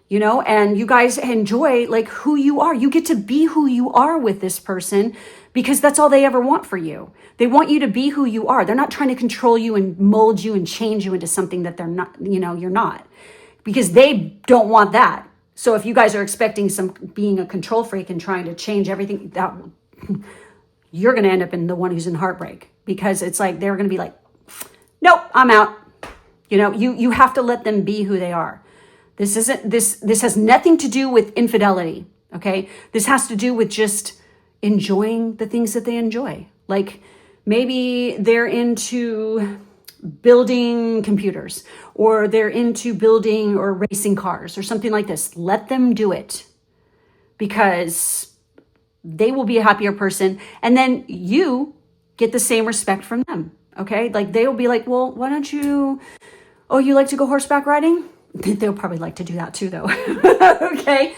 you know, and you guys enjoy like who you are. You get to be who you are with this person because that's all they ever want for you. They want you to be who you are. They're not trying to control you and mold you and change you into something that they're not, you know, you're not, because they don't want that. So if you guys are expecting being a control freak and trying to change everything, that you're going to end up in the one who's in heartbreak, because it's like, they're going to be like, nope, I'm out. You know, you have to let them be who they are. This has nothing to do with infidelity. Okay. This has to do with just enjoying the things that they enjoy. Like, maybe they're into building computers, or they're into building or racing cars or something like this. Let them do it, because they will be a happier person. And then you get the same respect from them. Okay. Like they'll be like, well, why don't you, oh, you like to go horseback riding? They'll probably like to do that too, though. Okay.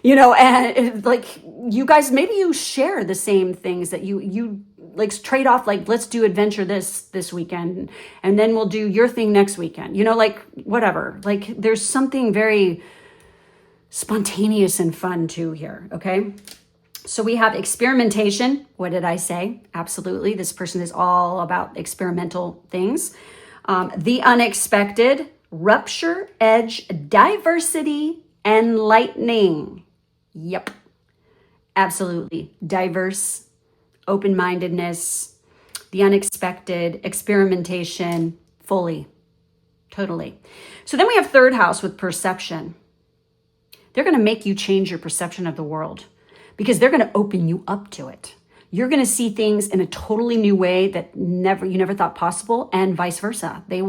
You know, and like you guys, maybe you share the same things that you like trade off, like, let's do adventure this weekend, and then we'll do your thing next weekend, you know, like whatever, like there's something very spontaneous and fun too here, okay? So we have experimentation. What did I say? Absolutely. This person is all about experimental things. The unexpected, rupture, edge, diversity, enlightening. Yep. Absolutely. Diverse, open-mindedness, the unexpected, experimentation, fully, totally. So then we have third house with perception. They're going to make you change your perception of the world because they're going to open you up to it. You're going to see things in a totally new way that you never thought possible, and vice versa. You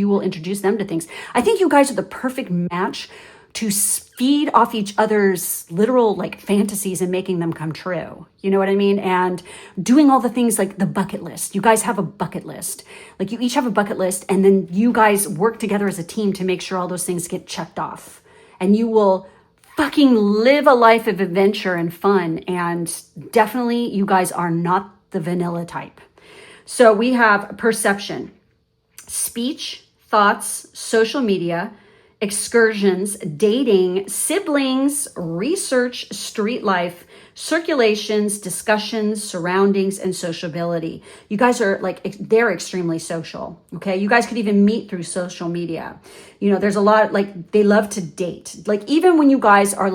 will introduce them to things. I think you guys are the perfect match to feed off each other's literal like fantasies and making them come true. You know what I mean? And doing all the things like the bucket list. You guys have a bucket list. Like you each have a bucket list, and then you guys work together as a team to make sure all those things get checked off. And you will fucking live a life of adventure and fun. And definitely you guys are not the vanilla type. So we have perception, speech, thoughts, social media, excursions, dating, siblings, research, street life, circulations, discussions, surroundings, and sociability. You guys are they're extremely social. Okay. You guys could even meet through social media. You know, there's a lot, they love to date. Like, even when you guys are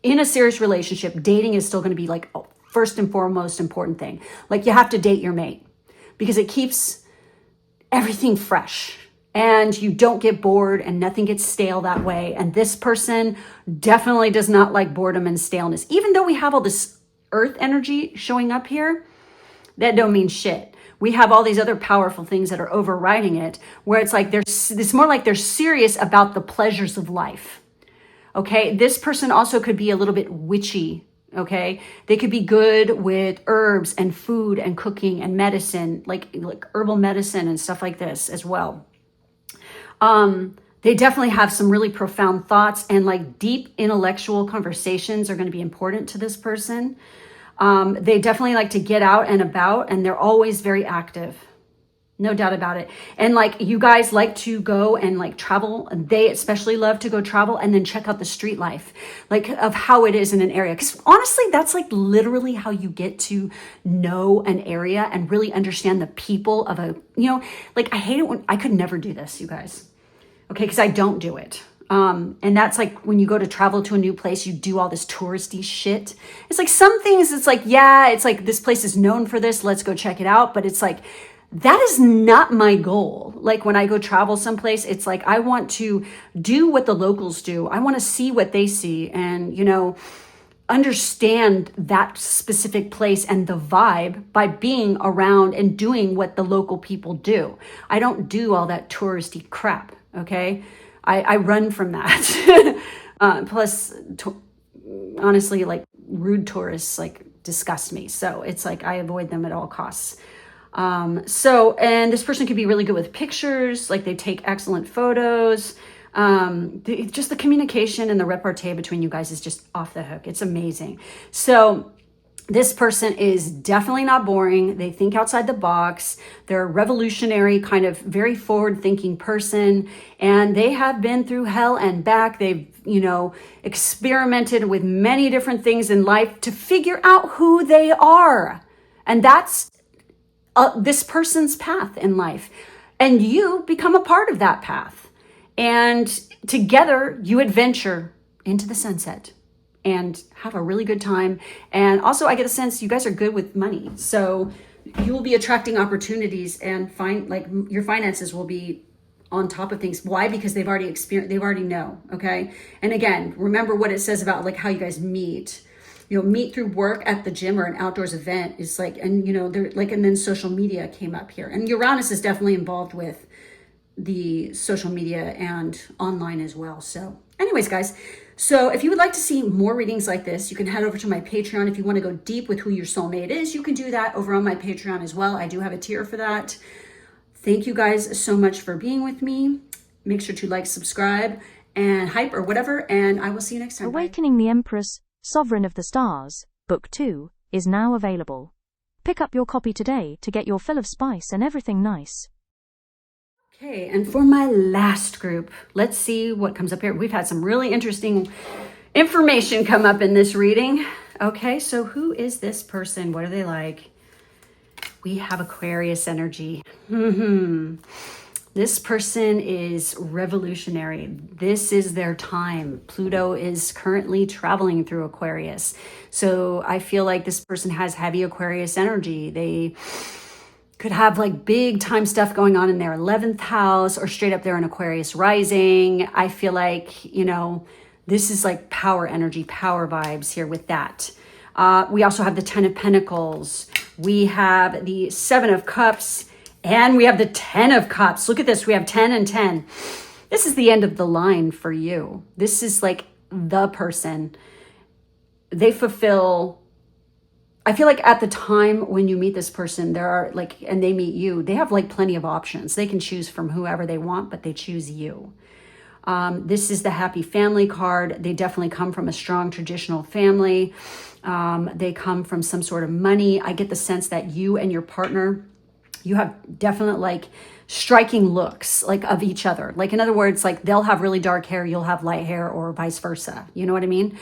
in a serious relationship, dating is still going to be first and foremost important thing. Like, you have to date your mate because it keeps everything fresh. And you don't get bored and nothing gets stale that way. And this person definitely does not like boredom and staleness. Even though we have all this earth energy showing up here, that don't mean shit. We have all these other powerful things that are overriding it, where it's more like they're serious about the pleasures of life. Okay, this person also could be a little bit witchy. Okay, they could be good with herbs and food and cooking and medicine, like herbal medicine and stuff like this as well. They definitely have some really profound thoughts, and deep intellectual conversations are going to be important to this person. They definitely like to get out and about, and they're always very active. No doubt about it. And you guys like to go and travel. They especially love to go travel and then check out the street life, of how it is in an area. Because honestly, that's literally how you get to know an area and really understand the people of I hate it when I could never do this, you guys. Okay. Cause I don't do it. And that's when you go to travel to a new place, you do all this touristy shit. It's some things it's this place is known for this. Let's go check it out. But it's that is not my goal. When I go travel someplace, it's I want to do what the locals do. I want to see what they see and, understand that specific place and the vibe by being around and doing what the local people do. I don't do all that touristy crap. Okay. I run from that. Honestly, rude tourists disgust me. So it's I avoid them at all costs. And this person could be really good with pictures. They take excellent photos. Just the communication and the repartee between you guys is just off the hook. It's amazing. So this person is definitely not boring. They think outside the box. They're a revolutionary, kind of very forward-thinking person, and they have been through hell and back. They've, experimented with many different things in life to figure out who they are. And that's this person's path in life. And you become a part of that path. And together you adventure into the sunset and have a really good time. And also I get a sense you guys are good with money. So you will be attracting opportunities and your finances will be on top of things. Why? Because they've already experienced, they already know. Okay. And again, remember what it says about how you guys meet. Meet through work at the gym or an outdoors event is and then social media came up here, and Uranus is definitely involved with the social media and online as well. So anyways, guys, so if you would like to see more readings like this, you can head over to my Patreon. If you want to go deep with who your soulmate is, you can do that over on my Patreon as well. I do have a tier for that. Thank you guys so much for being with me. Make sure to subscribe, and hype or whatever, and I will see you next time. Awakening the Empress, Sovereign of the Stars, Book 2, is now available. Pick up your copy today to get your fill of spice and everything nice. Okay, and for my last group, let's see what comes up here. We've had some really interesting information come up in this reading. Okay, so who is this person? What are they like? We have Aquarius energy. This person is revolutionary. This is their time. Pluto is currently traveling through Aquarius. So I feel like this person has heavy Aquarius energy. They could have like big time stuff going on in their 11th house or straight up there in Aquarius rising. I feel like, this is like power energy, power vibes here with that. We also have the 10 of Pentacles. We have the 7 of Cups. And we have the 10 of Cups. Look at this. We have 10 and 10. This is the end of the line for you. This is like the person. They fulfill. I feel like at the time when you meet this person, there are like, and they meet you, they have like plenty of options. They can choose from whoever they want, but they choose you. This is the happy family card. They definitely come from a strong traditional family. They come from some sort of money. I get the sense that you and your partner, you have definite like striking looks like of each other. Like in other words, like they'll have really dark hair, you'll have light hair, or vice versa. You know what I mean?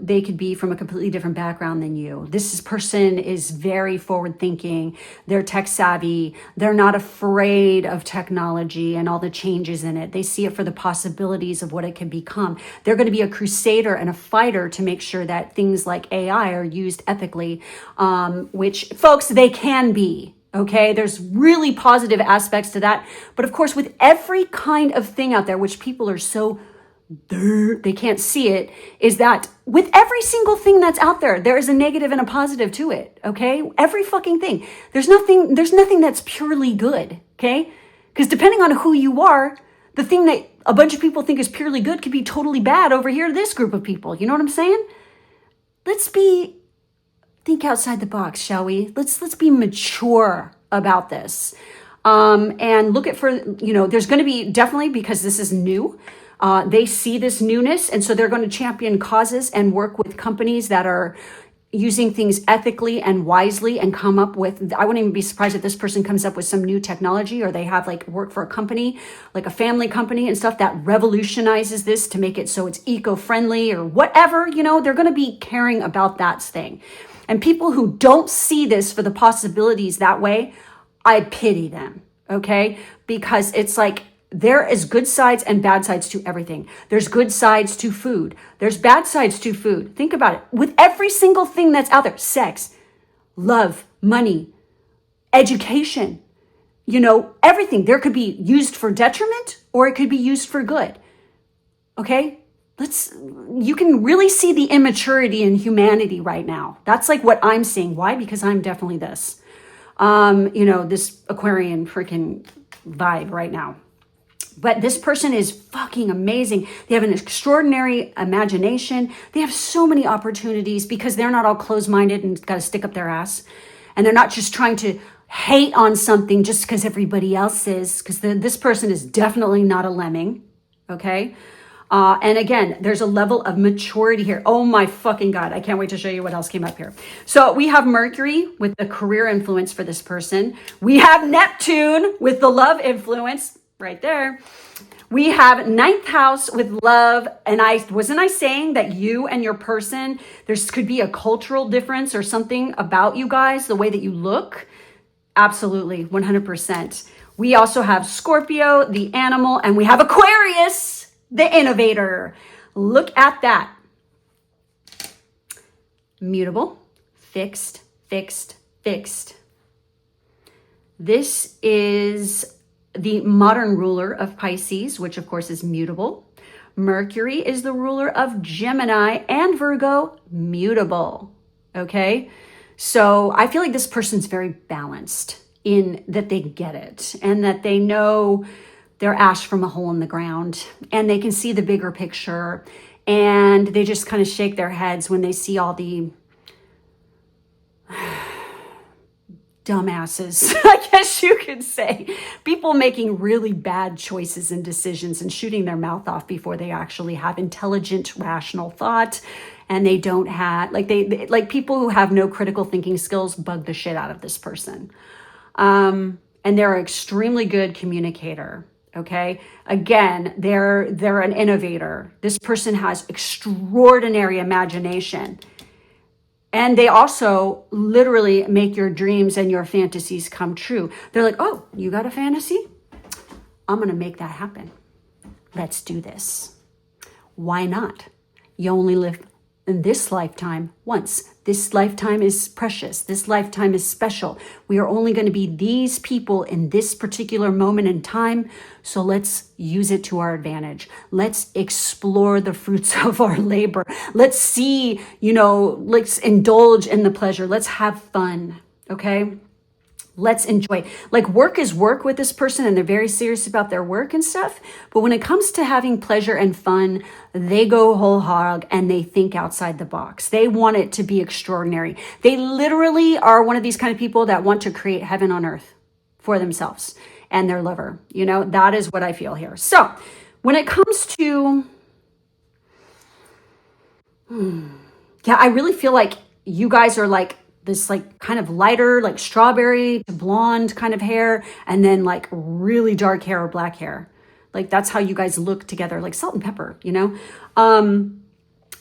They could be from a completely different background than you. This person is very forward thinking. They're tech savvy. They're not afraid of technology and all the changes in it. They see it for the possibilities of what it can become. They're going to be a crusader and a fighter to make sure that things like AI are used ethically, which folks, they can be. Okay, there's really positive aspects to that. But of course, with every kind of thing out there, which people are so, they can't see it, is that with every single thing that's out there, there is a negative and a positive to it. Okay, every fucking thing. There's nothing that's purely good. Okay, because depending on who you are, the thing that a bunch of people think is purely good could be totally bad over here to this group of people. You know what I'm saying? Think outside the box, shall we? Let's be mature about this. And look at there's going to be definitely, because this is new, they see this newness. And so they're going to champion causes and work with companies that are using things ethically and wisely and come up with, I wouldn't even be surprised if this person comes up with some new technology, or they have like work for a company, like a family company and stuff that revolutionizes this to make it so it's eco-friendly or whatever, they're going to be caring about that thing. And people who don't see this for the possibilities that way, I pity them, okay? Because it's like there is good sides and bad sides to everything. There's good sides to food. There's bad sides to food. Think about it. With every single thing that's out there, sex, love, money, education, everything. There could be used for detriment or it could be used for good, okay? You can really see the immaturity in humanity right now. That's like what I'm seeing. Why? Because I'm definitely this, this Aquarian freaking vibe right now. But this person is fucking amazing. They have an extraordinary imagination. They have so many opportunities because they're not all closed-minded and got to stick up their ass. And they're not just trying to hate on something just because everybody else is, because this person is definitely not a lemming, okay? And again, there's a level of maturity here. Oh my fucking God. I can't wait to show you what else came up here. So we have Mercury with the career influence for this person. We have Neptune with the love influence right there. We have 9th house with love. And wasn't I saying that you and your person, there could be a cultural difference or something about you guys, the way that you look? Absolutely. 100%. We also have Scorpio, the animal, and we have Aquarius, the innovator. Look at that. Mutable, fixed, fixed, fixed. This is the modern ruler of Pisces, which of course is mutable. Mercury is the ruler of Gemini and Virgo, mutable. Okay? So I feel like this person's very balanced in that they get it and that they know they're ash from a hole in the ground and they can see the bigger picture, and they just kind of shake their heads when they see all the dumbasses, I guess you could say, people making really bad choices and decisions and shooting their mouth off before they actually have intelligent, rational thought. And they don't have, like people who have no critical thinking skills bug the shit out of this person. and they're an extremely good communicator. Okay. Again, they're an innovator. This person has extraordinary imagination. And they also literally make your dreams and your fantasies come true. They're like, oh, you got a fantasy? I'm going to make that happen. Let's do this. Why not? You only live in this lifetime once. This lifetime is precious. This lifetime is special. We are only going to be these people in this particular moment in time. So let's use it to our advantage. Let's explore the fruits of our labor. Let's see, let's indulge in the pleasure. Let's have fun. Okay. Let's enjoy. Like, work is work with this person, and they're very serious about their work and stuff. But when it comes to having pleasure and fun, they go whole hog and they think outside the box. They want it to be extraordinary. They literally are one of these kind of people that want to create heaven on earth for themselves and their lover. That is what I feel here. So when it comes to, I really feel like you guys are like this like kind of lighter, like strawberry to blonde kind of hair, and then like really dark hair or black hair. Like that's how you guys look together, like salt and pepper,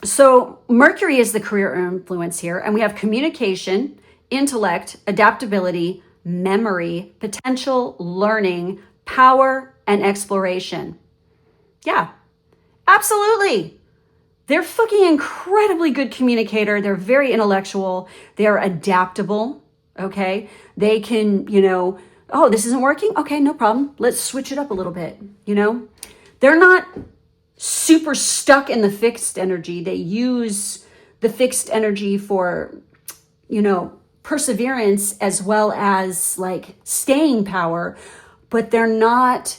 So Mercury is the career influence here, and we have communication, intellect, adaptability, memory, potential, learning, power, and exploration. Yeah, absolutely. They're fucking incredibly good communicator. They're very intellectual. They're adaptable. Okay. They can, oh, this isn't working. Okay. No problem. Let's switch it up a little bit. They're not super stuck in the fixed energy. They use the fixed energy for, perseverance as well as like staying power, but they're not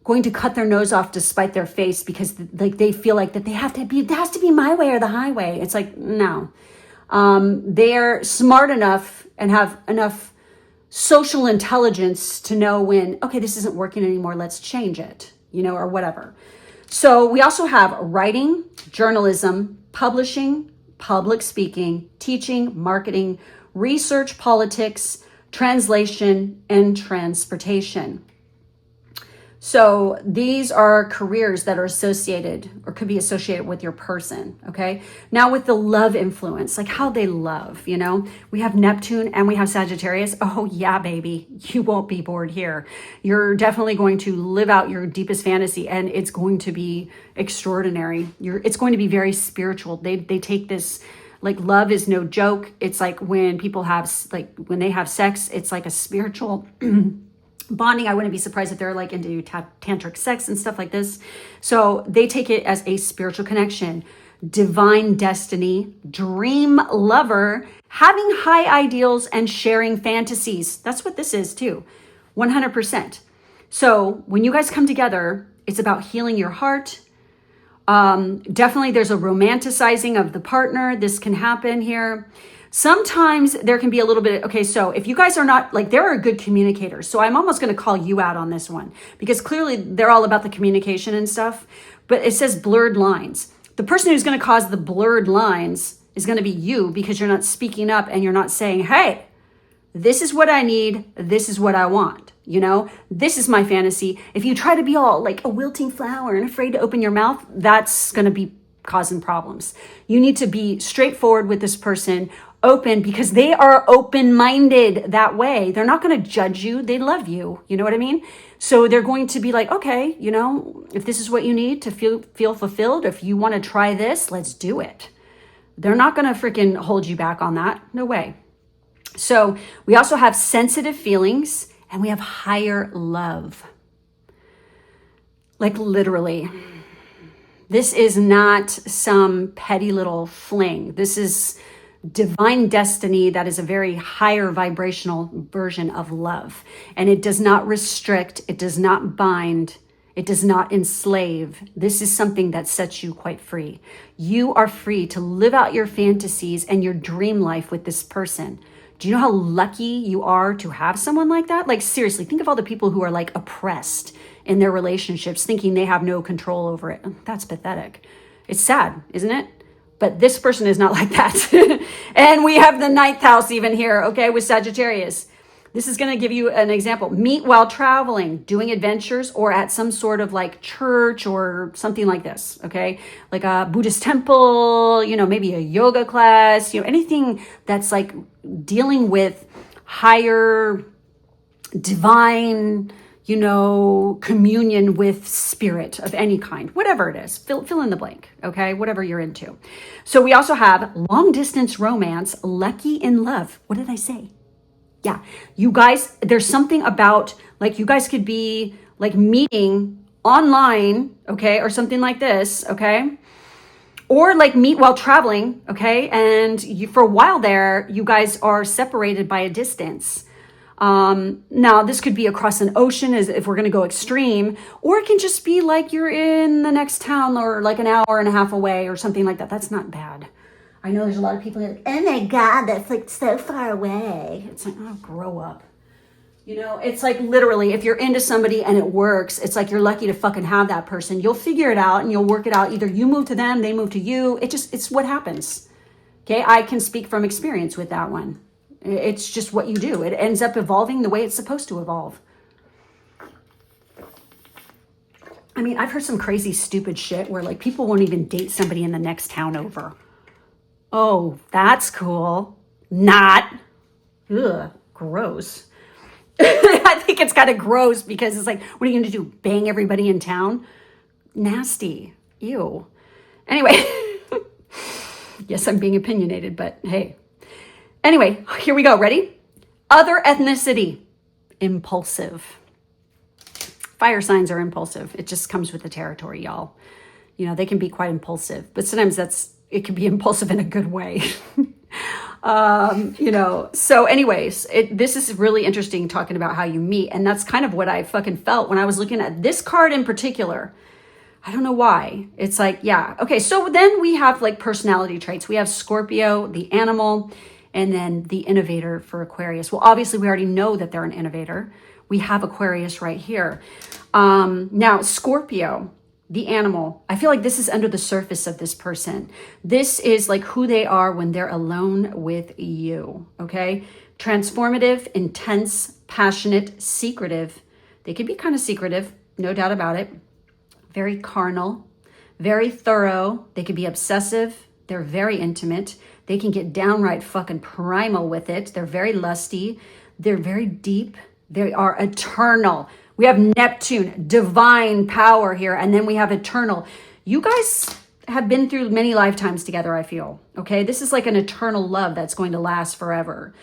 going to cut their nose off to spite their face because like they feel like that it has to be my way or the highway. It's like, no. They're smart enough and have enough social intelligence to know when, okay, this isn't working anymore. Let's change it, or whatever. So we also have writing, journalism, publishing, public speaking, teaching, marketing, research, politics, translation, and transportation. So these are careers that are associated or could be associated with your person. Okay. Now with the love influence, like how they love, we have Neptune and we have Sagittarius. Oh yeah, baby. You won't be bored here. You're definitely going to live out your deepest fantasy, and it's going to be extraordinary. It's going to be very spiritual. They take this, like, love is no joke. It's like when people have, like, when they have sex, it's like a spiritual bonding. I wouldn't be surprised if they're like into tantric sex and stuff like this. So they take it as a spiritual connection, divine destiny, dream lover, having high ideals, and sharing fantasies. That's what this is too, 100%. So when you guys come together, it's about healing your heart. Definitely there's a romanticizing of the partner. This can happen here. Sometimes there can be a little bit, okay, so if you guys are not, like, they're a good communicator. So I'm almost going to call you out on this one because clearly they're all about the communication and stuff, but it says blurred lines. The person who's going to cause the blurred lines is going to be you because you're not speaking up and you're not saying, hey, this is what I need. This is what I want. This is my fantasy. If you try to be all like a wilting flower and afraid to open your mouth, that's going to be causing problems. You need to be straightforward with this person, open, because they are open-minded that way. They're not going to judge you. They love you. You know what I mean? So they're going to be like, okay, if this is what you need to feel fulfilled, if you want to try this, let's do it. They're not going to freaking hold you back on that. No way. So we also have sensitive feelings and we have higher love. Like literally. This is not some petty little fling. This is divine destiny that is a very higher vibrational version of love. And it does not restrict, it does not bind, it does not enslave. This is something that sets you quite free. You are free to live out your fantasies and your dream life with this person. Do you know how lucky you are to have someone like that? Like, seriously, think of all the people who are like oppressed in their relationships, thinking they have no control over it. That's pathetic. It's sad, isn't it? But this person is not like that. And we have the ninth house even here, okay, with Sagittarius. This is going to give you an example. Meet while traveling, doing adventures, or at some sort of like church or something like this, okay? Like a Buddhist temple, maybe a yoga class, anything that's like dealing with higher divine, communion with spirit of any kind, whatever it is, fill in the blank, okay? Whatever you're into. So we also have long distance romance, lucky in love. What did I say? Yeah, you guys, there's something about like you guys could be like meeting online, okay, or something like this, okay, or like meet while traveling, okay, and for a while there, you guys are separated by a distance. Now this could be across an ocean, as if we're going to go extreme, or it can just be like you're in the next town or like an hour and a half away or something like that. That's not bad. I know there's a lot of people that are like, oh my God, that's like so far away. It's like, oh, grow up. It's like literally if you're into somebody and it works, it's like you're lucky to fucking have that person. You'll figure it out and you'll work it out. Either you move to them, they move to you. It's what happens. Okay. I can speak from experience with that one. It's just what you do. It ends up evolving the way it's supposed to evolve. I mean, I've heard some crazy, stupid shit where like people won't even date somebody in the next town over. Oh, that's cool. Not. Ugh, gross. I think it's kind of gross because it's like, what are you going to do? Bang everybody in town? Nasty. Ew. Anyway. Yes, I'm being opinionated, but hey. Anyway, here we go. Ready? Other ethnicity. Impulsive. Fire signs are impulsive. It just comes with the territory, y'all. They can be quite impulsive, but sometimes it can be impulsive in a good way. So anyways, this is really interesting talking about how you meet. And that's kind of what I fucking felt when I was looking at this card in particular. I don't know why. It's like, yeah. Okay. So then we have like personality traits. We have Scorpio, the animal, and then the innovator for Aquarius. Well, obviously we already know that they're an innovator. We have Aquarius right here. Now Scorpio, the animal, I feel like this is under the surface of this person. This is like who they are when they're alone with you, okay? Transformative, intense, passionate, secretive. They can be kind of secretive, no doubt about it. Very carnal, very thorough. They can be obsessive. They're very intimate. They can get downright fucking primal with it. They're very lusty. They're very deep. They are eternal. We have Neptune, divine power here. And then we have eternal. You guys have been through many lifetimes together, I feel. Okay, this is like an eternal love that's going to last forever.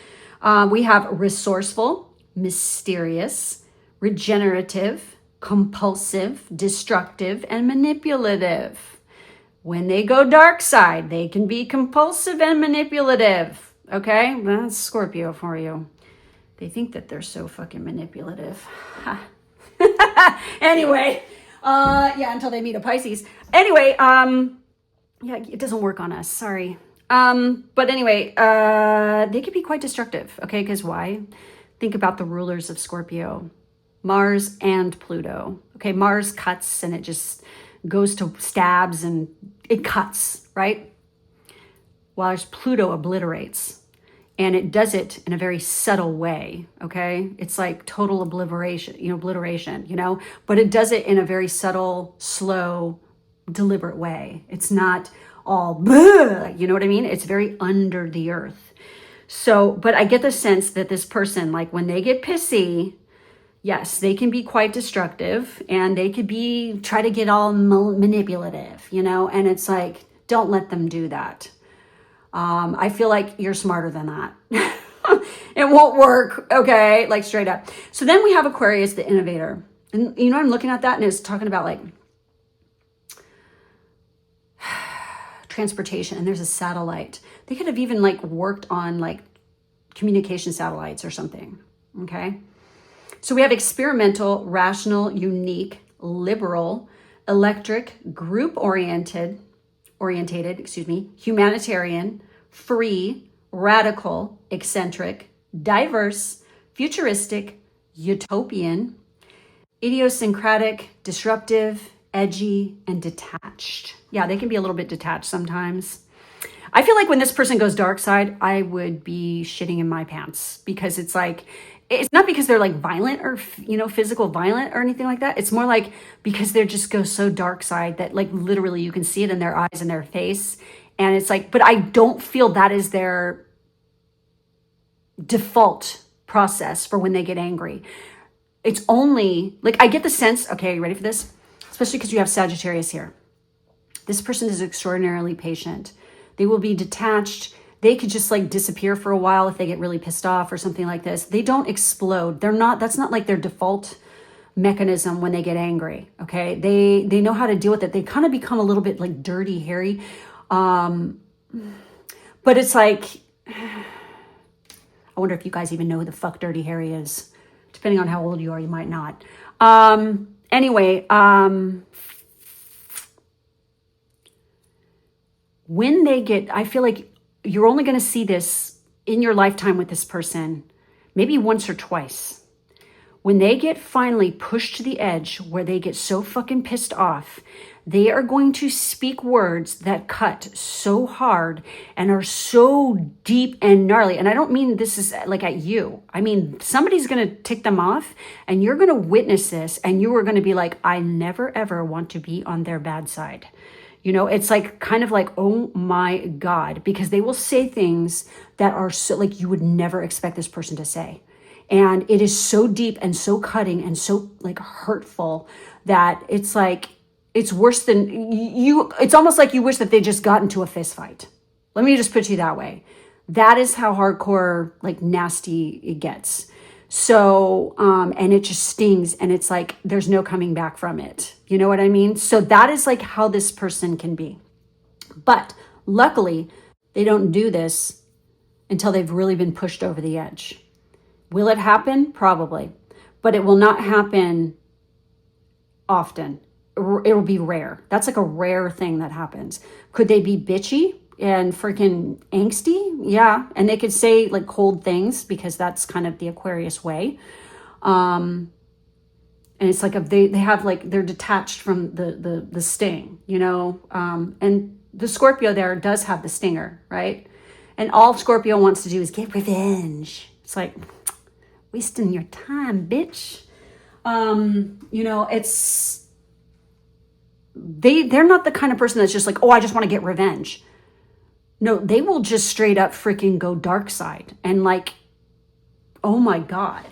We have resourceful, mysterious, regenerative, compulsive, destructive, and manipulative. When they go dark side, they can be compulsive and manipulative. Okay, that's Scorpio for you. They think that they're so fucking manipulative. Anyway, until they meet a Pisces. Anyway, it doesn't work on us. Sorry. But anyway, they could be quite destructive. Okay, because why? Think about the rulers of Scorpio, Mars and Pluto. Okay, Mars cuts and it just goes to stabs and it cuts, right? While Pluto obliterates. And it does it in a very subtle way, okay? It's like total obliteration, but it does it in a very subtle, slow, deliberate way. It's not all, you know what I mean? It's very under the earth. So, but I get the sense that this person, like when they get pissy, yes, they can be quite destructive and they could try to get all manipulative, and it's like, don't let them do that. I feel like you're smarter than that. It won't work. Okay. Like straight up. So then we have Aquarius, the innovator. And I'm looking at that and it's talking about like transportation, and there's a satellite. They could have even like worked on like communication satellites or something. Okay. So we have experimental, rational, unique, liberal, electric, group oriented, humanitarian, free, radical, eccentric, diverse, futuristic, utopian, idiosyncratic, disruptive, edgy, and detached. Yeah, they can be a little bit detached sometimes. I feel like when this person goes dark side, I would be shitting in my pants because it's like, it's not because they're like violent or, physical violent or anything like that. It's more like because they just go so dark side that like literally you can see it in their eyes and their face. And it's like, but I don't feel that is their default process for when they get angry. It's only like, I get the sense, okay, you ready for this? Especially because you have Sagittarius here. This person is extraordinarily patient. They will be detached. They could just like disappear for a while if they get really pissed off or something like this. They don't explode. That's not like their default mechanism when they get angry. Okay. They know how to deal with it. They kind of become a little bit like dirty, hairy. But it's like, I wonder if you guys even know who the fuck Dirty Harry is. Depending on how old you are, you might not. Anyway, when they get, I feel like you're only going to see this in your lifetime with this person, maybe once or twice. When they get finally pushed to the edge where they get so fucking pissed off, they are going to speak words that cut so hard and are so deep and gnarly. And I don't mean this is like at you. I mean, somebody's going to tick them off and you're going to witness this and you are going to be like, I never, ever want to be on their bad side. It's like kind of like, oh my God, because they will say things that are so like you would never expect this person to say. And it is so deep and so cutting and so like hurtful that it's like, it's worse than you. It's almost like you wish that they just got into a fist fight. Let me just put you that way. That is how hardcore, like nasty it gets. So, and it just stings and it's like, there's no coming back from it. You know what I mean? So that is like how this person can be. But luckily, they don't do this until they've really been pushed over the edge. Will it happen? Probably. But it will not happen often. It'll be rare. That's like a rare thing that happens. Could they be bitchy and freaking angsty? Yeah. And they could say like cold things because that's kind of the Aquarius way. And it's like they have like, they're detached from the sting, and the Scorpio there does have the stinger, right? And all Scorpio wants to do is get revenge. It's like wasting your time, bitch. It's, they're not the kind of person that's just like, oh, I just want to get revenge. No, they will just straight up freaking go dark side and like, oh my God.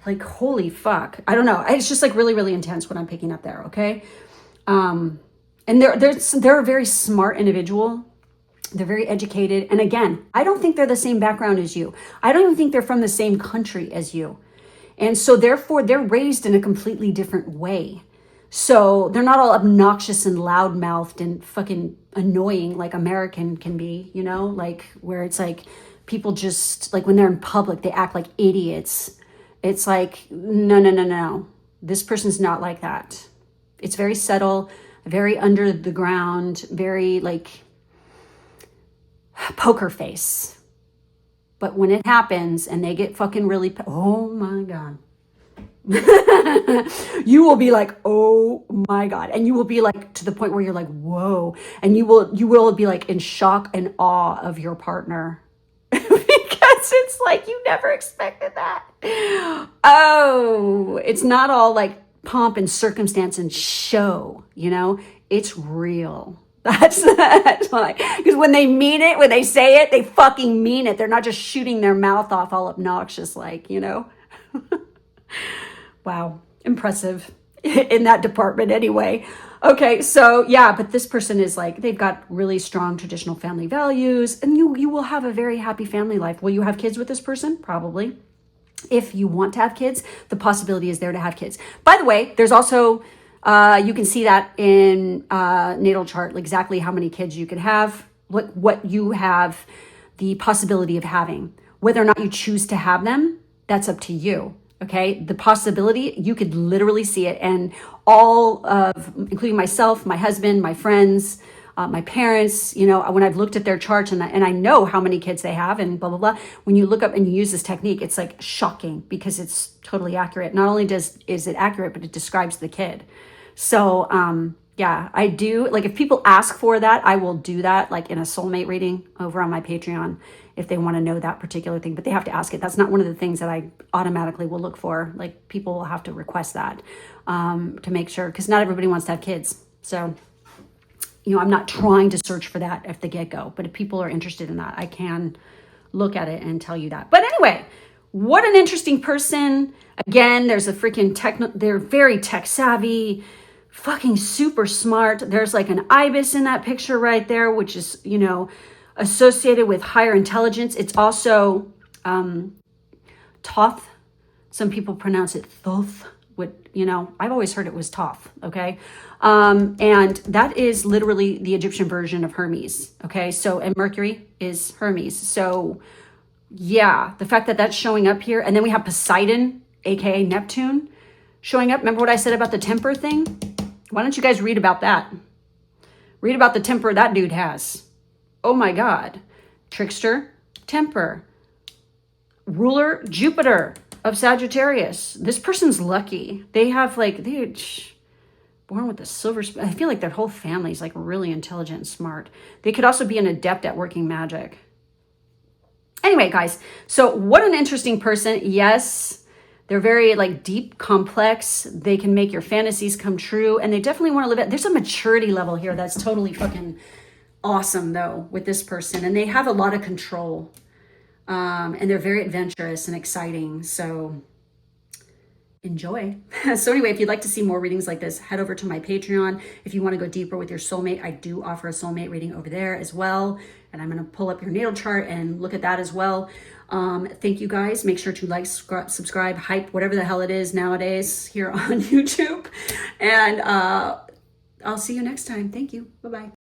Like, holy fuck. I don't know. It's just like really, really intense what I'm picking up there. Okay. And they're a very smart individual. They're very educated. And again, I don't think they're the same background as you. I don't even think they're from the same country as you. And so therefore they're raised in a completely different way. So they're not all obnoxious and loudmouthed and fucking annoying like American can be, like where it's like people just like when they're in public, they act like idiots. It's like, no. This person's not like that. It's very subtle, very under the ground, very like poker face. But when it happens and they get fucking really, oh my God. You will be like, oh my God. And you will be like to the point where you're like, whoa. And you will be like in shock and awe of your partner. Because it's like, you never expected that. Oh, it's not all like pomp and circumstance and show, it's real. That's why. Because when they mean it, when they say it, they fucking mean it. They're not just shooting their mouth off all obnoxious, like, Wow. Impressive in that department anyway. Okay. So yeah, but this person is like, they've got really strong traditional family values and you will have a very happy family life. Will you have kids with this person? Probably. If you want to have kids, the possibility is there to have kids. By the way, there's also, you can see that in natal chart, exactly how many kids you can have, what you have the possibility of having. Whether or not you choose to have them, that's up to you. Okay. The possibility, you could literally see it. And all of, including myself, my husband, my friends, my parents, when I've looked at their charts and I know how many kids they have and blah, blah, blah. When you look up and you use this technique, it's like shocking because it's totally accurate. Not only is it accurate, but it describes the kid. So, Yeah, I do. Like if people ask for that, I will do that like in a soulmate reading over on my Patreon if they want to know that particular thing, but they have to ask it. That's not one of the things that I automatically will look for. Like people will have to request that to make sure, because not everybody wants to have kids. So, I'm not trying to search for that at the get-go, but if people are interested in that, I can look at it and tell you that. But anyway, what an interesting person. Again, there's a freaking they're very tech savvy, fucking super smart. There's like an ibis in that picture right there, which is, associated with higher intelligence. It's also Thoth. Some people pronounce it Thoth. I've always heard it was Thoth, okay? And that is literally the Egyptian version of Hermes, okay? So, and Mercury is Hermes. So, yeah, the fact that that's showing up here. And then we have Poseidon, aka Neptune, showing up. Remember what I said about the temper thing? Why don't you guys read about that? Read about the temper that dude has. Oh my God. Trickster, temper. Ruler, Jupiter of Sagittarius. This person's lucky. They have they're born with a silver spoon. I feel like their whole family is like really intelligent and smart. They could also be an adept at working magic. Anyway, guys, so what an interesting person. Yes, they're very deep, complex. They can make your fantasies come true, and they definitely want to live it. There's a maturity level here that's totally fucking awesome though with this person, and they have a lot of control. And they're very adventurous and exciting. So enjoy. So anyway, if you'd like to see more readings like this, head over to my Patreon. If you want to go deeper with your soulmate, I do offer a soulmate reading over there as well. And I'm going to pull up your natal chart and look at that as well. Thank you guys. Make sure to like, subscribe, hype, whatever the hell it is nowadays here on YouTube. And I'll see you next time. Thank you. Bye-bye.